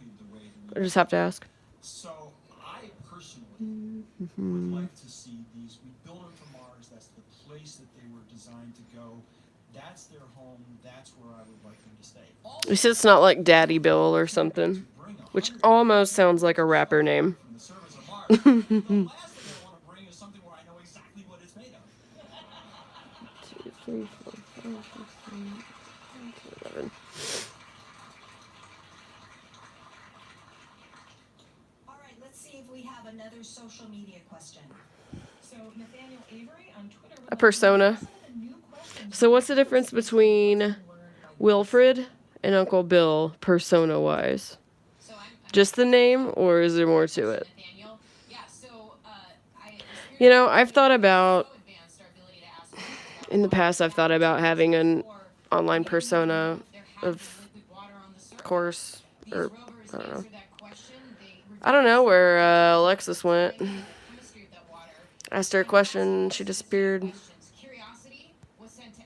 Speaker 9: I just have to ask.
Speaker 11: So I personally would like to see these. We built them for Mars. That's the place that they were designed to go. That's their home. That's where I would like them to stay.
Speaker 9: At least it's not like Daddy Bill or something, which almost sounds like a rapper name.
Speaker 11: From the surface of Mars. The last thing I want to bring is something where I know exactly what it's made of.
Speaker 9: 2, 3, 4, 5, 6, 7, 8, 9, 10, 11.
Speaker 2: All right, let's see if we have another social media question.
Speaker 12: So Nathaniel Avery on Twitter.
Speaker 9: A persona. So what's the difference between Wilfred and Uncle Bill persona-wise?
Speaker 6: So
Speaker 9: Just the name, or is there more to it?
Speaker 6: Nathaniel. Yeah. So
Speaker 9: You know, I've thought about, in the past, I've thought about having an online persona of course, or I don't know. I don't know where Alexis went. Asked her a question, she disappeared.
Speaker 6: Curiosity was sent to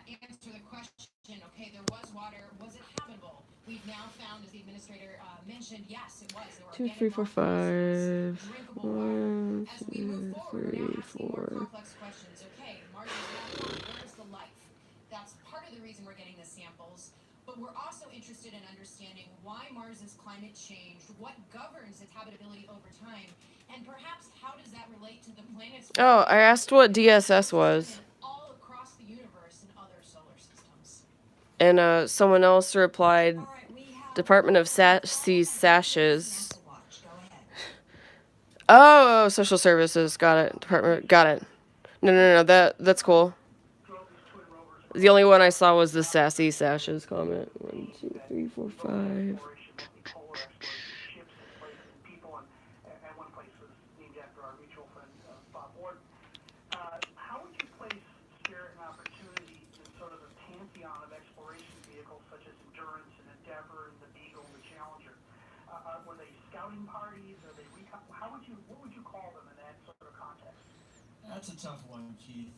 Speaker 6: answer the question. Okay, there was water. Was it habitable? We've now found, as the administrator mentioned, yes, it was. There were
Speaker 9: 2, 3, 4, 5.
Speaker 6: drinkable water.
Speaker 9: 1,
Speaker 6: As we move
Speaker 9: 2,
Speaker 6: forward,
Speaker 9: 3,
Speaker 6: now asking more
Speaker 9: 4.
Speaker 6: complex questions. Okay, Mars is now gone. Where's the life? That's part of the reason we're getting the samples. But we're also interested in understanding why Mars is climate changed, what governs its habitability over time, and perhaps how does that relate to the planet's
Speaker 9: Oh, I asked what DSS was.
Speaker 6: all across the universe and other solar systems.
Speaker 9: And someone else replied, Department of Seas Sashes. Oh, social services. Got it. Department. Got it. No. That's cool. The only one I saw was the Sassy Sashes comment. 1, 2, 3, 4, 5.
Speaker 3: How would you place Spirit and Opportunity in sort of the pantheon of exploration vehicles such as Endurance and Endeavor and the Beagle and the Challenger? Were they scouting parties? Are they what would you call them in that sort of context?
Speaker 11: That's a tough one, Keith.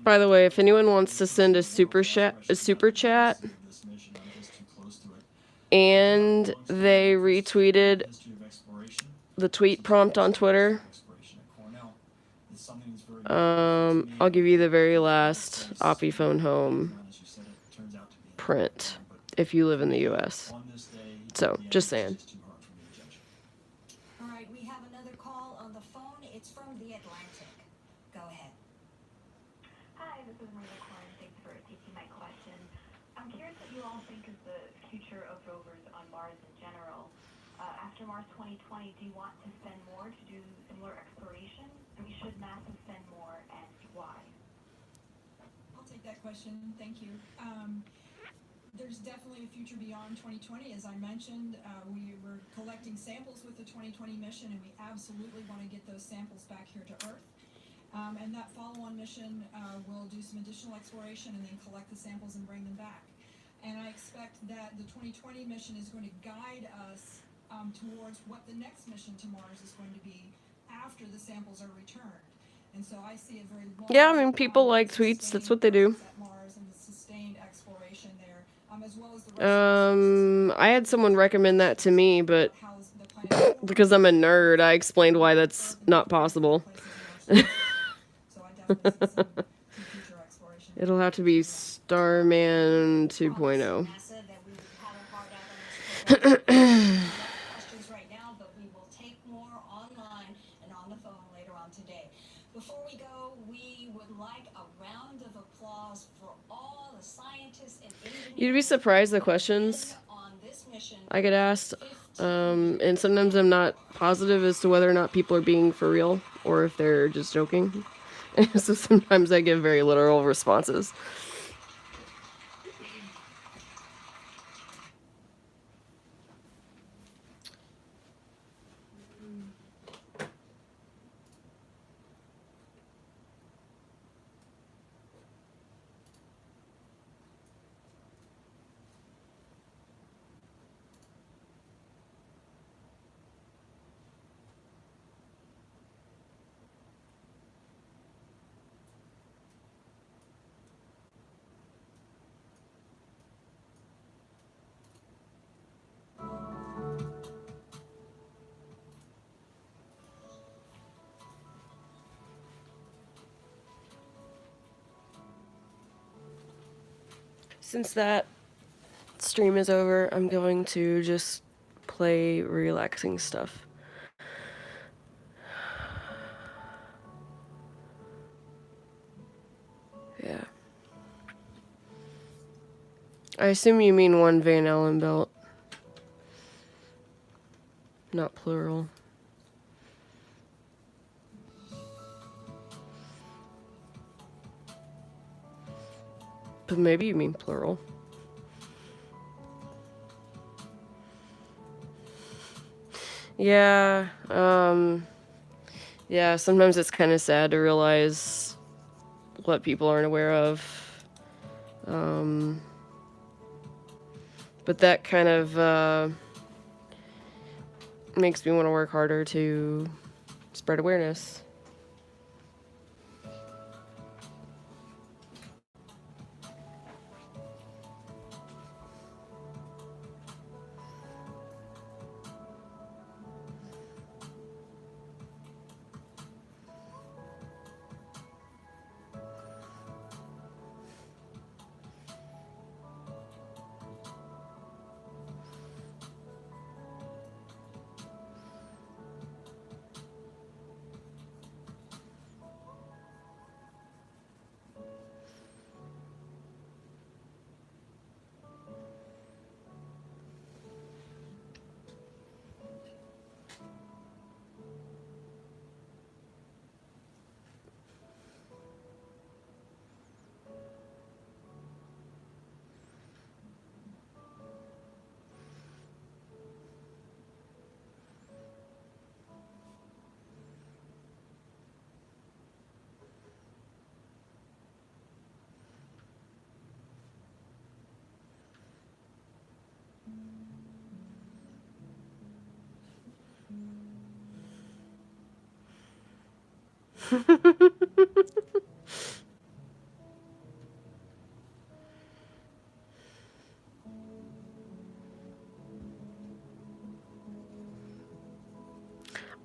Speaker 9: By the way, if anyone wants to send a super chat, and they retweeted the tweet prompt on Twitter, I'll give you the very last Opie Phone Home print if you live in the U.S. So, just saying.
Speaker 2: All right, we have another call on the phone. It's from the Atlantic. Go ahead.
Speaker 15: Hi, this is Maria Corn. Thanks for taking my question. I'm curious what you all think is the future of rovers on Mars in general. After Mars 2020, do you want to spend more to do similar exploration? I mean, should NASA spend more, and why?
Speaker 13: I'll take that question. Thank you. There's definitely a future beyond 2020. As I mentioned, we were collecting samples with the 2020 mission, and we absolutely want to get those samples back here to Earth. And that follow-on mission will do some additional exploration and then collect the samples and bring them back. And I expect that the 2020 mission is going to guide us towards what the next mission to Mars is going to be after the samples are returned. And so I see a very long
Speaker 9: Yeah, I mean, people like tweets. That's what they do.
Speaker 13: at Mars and the sustained exploration there, as well as the rest
Speaker 9: I had someone recommend that to me, but because I'm a nerd, I explained why that's not possible. It'll have to be Starman 2.0.
Speaker 2: Questions right now, but we will take more online and on the phone later on today. Before we go, we would like a round of applause for all the scientists and engineers.
Speaker 9: You'd be surprised the questions I get asked. And sometimes I'm not positive as to whether or not people are being for real or if they're just joking. So sometimes I give very literal responses. Since that stream is over, I'm going to just play relaxing stuff. Yeah. I assume you mean one Van Allen belt. Not plural. But maybe you mean plural. Yeah, yeah, sometimes it's kind of sad to realize what people aren't aware of. But that kind of makes me want to work harder to spread awareness. I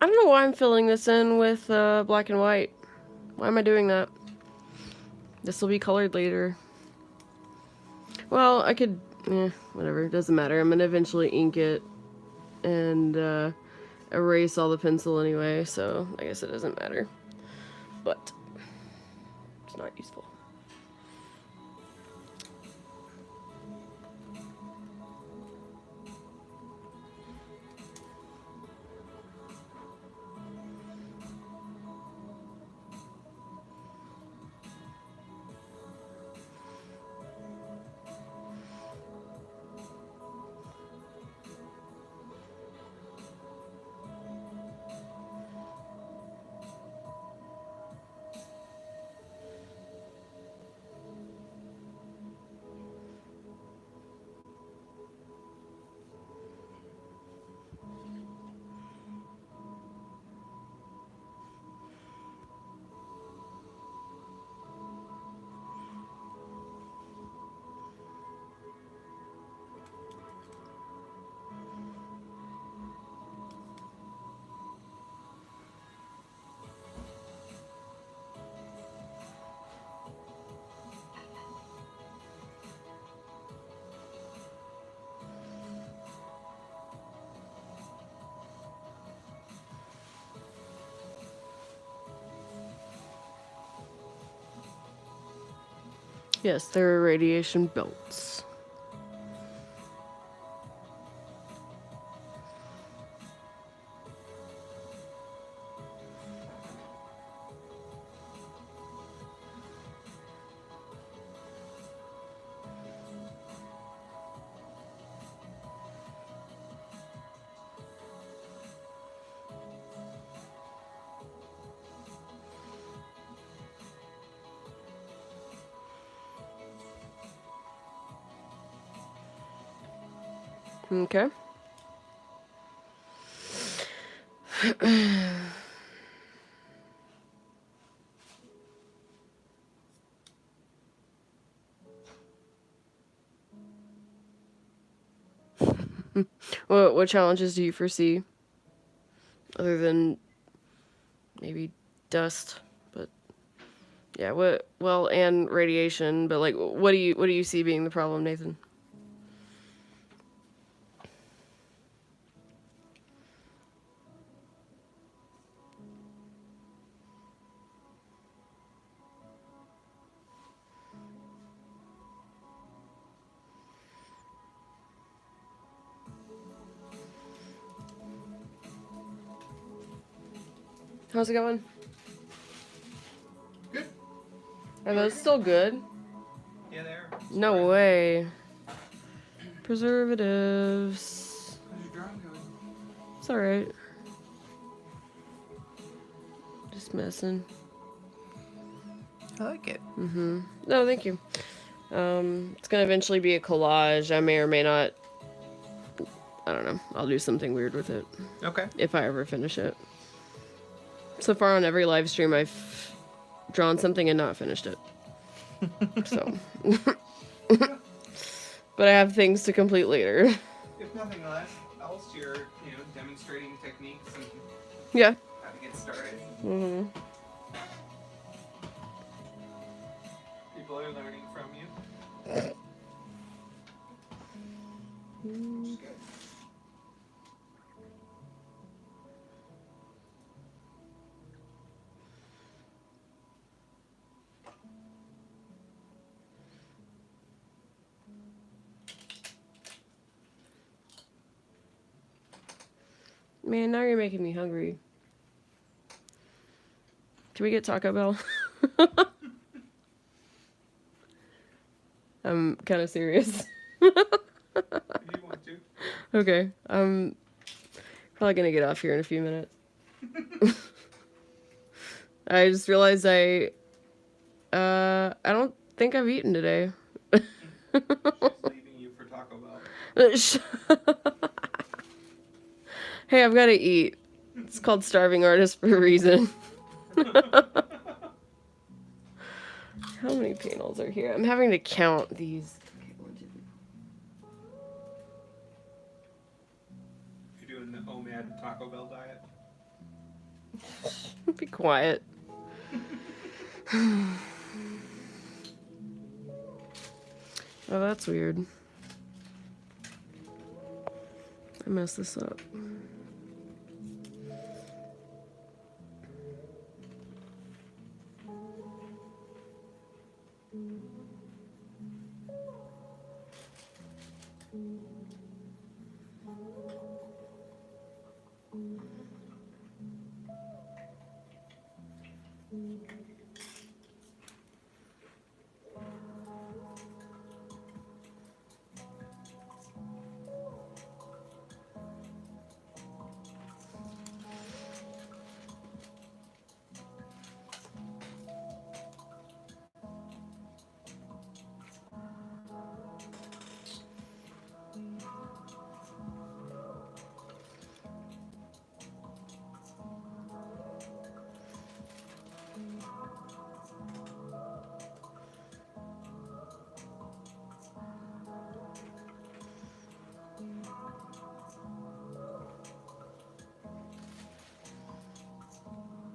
Speaker 9: don't know why I'm filling this in with black and white. Why am I doing that? This will be colored later. Well, I could, whatever, it doesn't matter. I'm gonna eventually ink it and erase all the pencil anyway, so I guess it doesn't matter. But it's not useful. Yes, there are radiation belts. Okay. What challenges do you foresee? Other than maybe dust, but yeah, and radiation, but like what do you see being the problem, Nathan? How's it going?
Speaker 1: Good.
Speaker 9: Are those still good?
Speaker 1: Yeah, there.
Speaker 9: No way. Preservatives.
Speaker 1: How's your drawing going?
Speaker 9: It's alright. Just messing.
Speaker 16: I like it.
Speaker 9: Mm-hmm. No, thank you. It's gonna eventually be a collage. I may or may not. I don't know. I'll do something weird with it.
Speaker 16: Okay.
Speaker 9: If I ever finish it. So far on every live stream, I've drawn something and not finished it. So. But I have things to complete later.
Speaker 16: If nothing else, you're demonstrating techniques and
Speaker 9: Yeah.
Speaker 16: how to get started.
Speaker 9: Mm-hmm.
Speaker 16: People are learning from you. Which is good.
Speaker 9: Man, now you're making me hungry. Can we get Taco Bell? I'm kind of serious.
Speaker 16: If you want to.
Speaker 9: Okay, I'm probably gonna get off here in a few minutes. I just realized I don't think I've eaten today.
Speaker 16: Just leaving you for Taco Bell.
Speaker 9: Hey, I've got to eat. It's called Starving Artist for a reason. How many panels are here? I'm having to count these. Okay, 1, 2.
Speaker 16: You're doing the OMAD Taco Bell diet?
Speaker 9: Be quiet. Oh, that's weird. I messed this up.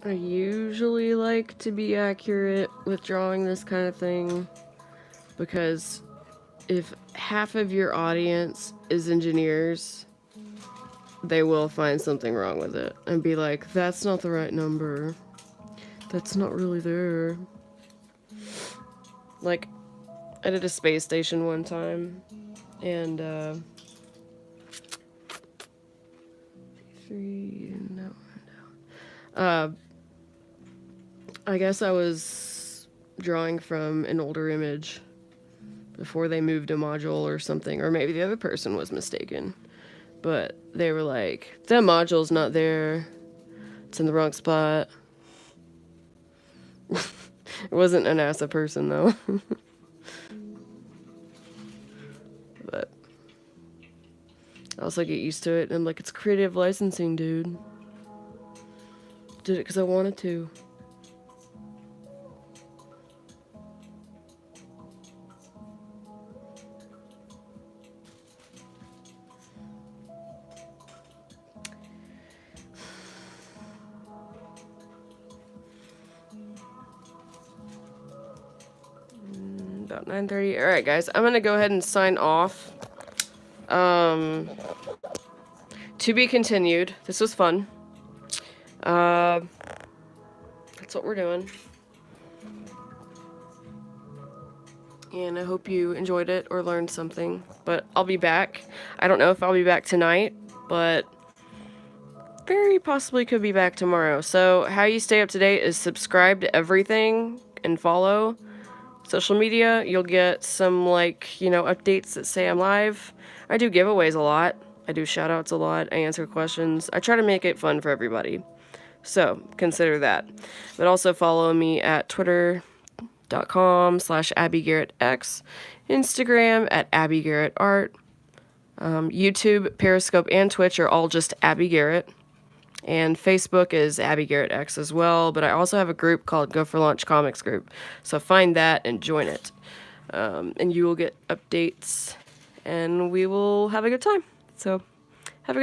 Speaker 9: I usually like to be accurate with drawing this kind of thing because if half of your audience is engineers, they will find something wrong with it and be like, that's not the right number. That's not really there. Like, I did a space station one time and, 3, no. I guess I was drawing from an older image before they moved a module or something, or maybe the other person was mistaken. But they were like, that module's not there. It's in the wrong spot. It wasn't a NASA person, though. But I also get used to it, and I'm like, it's creative licensing, dude. Did it because I wanted to. About 9:30. All right, guys, I'm gonna go ahead and sign off. To be continued. This was fun. That's what we're doing. And I hope you enjoyed it or learned something. But I'll be back. I don't know if I'll be back tonight, but very possibly could be back tomorrow. So how you stay up to date is subscribe to everything and follow social media. You'll get some, like, updates that say I'm live. I do giveaways a lot. I do shout outs a lot. I answer questions. I try to make it fun for everybody. So consider that. But also follow me at twitter.com/AbbieGarrettX, Instagram at AbbieGarrettArt, YouTube, Periscope, and Twitch are all just Abby Garrett. And Facebook is Abby Garrett X as well. But I also have a group called Go for Launch Comics Group. So find that and join it. And you will get updates. And we will have a good time. So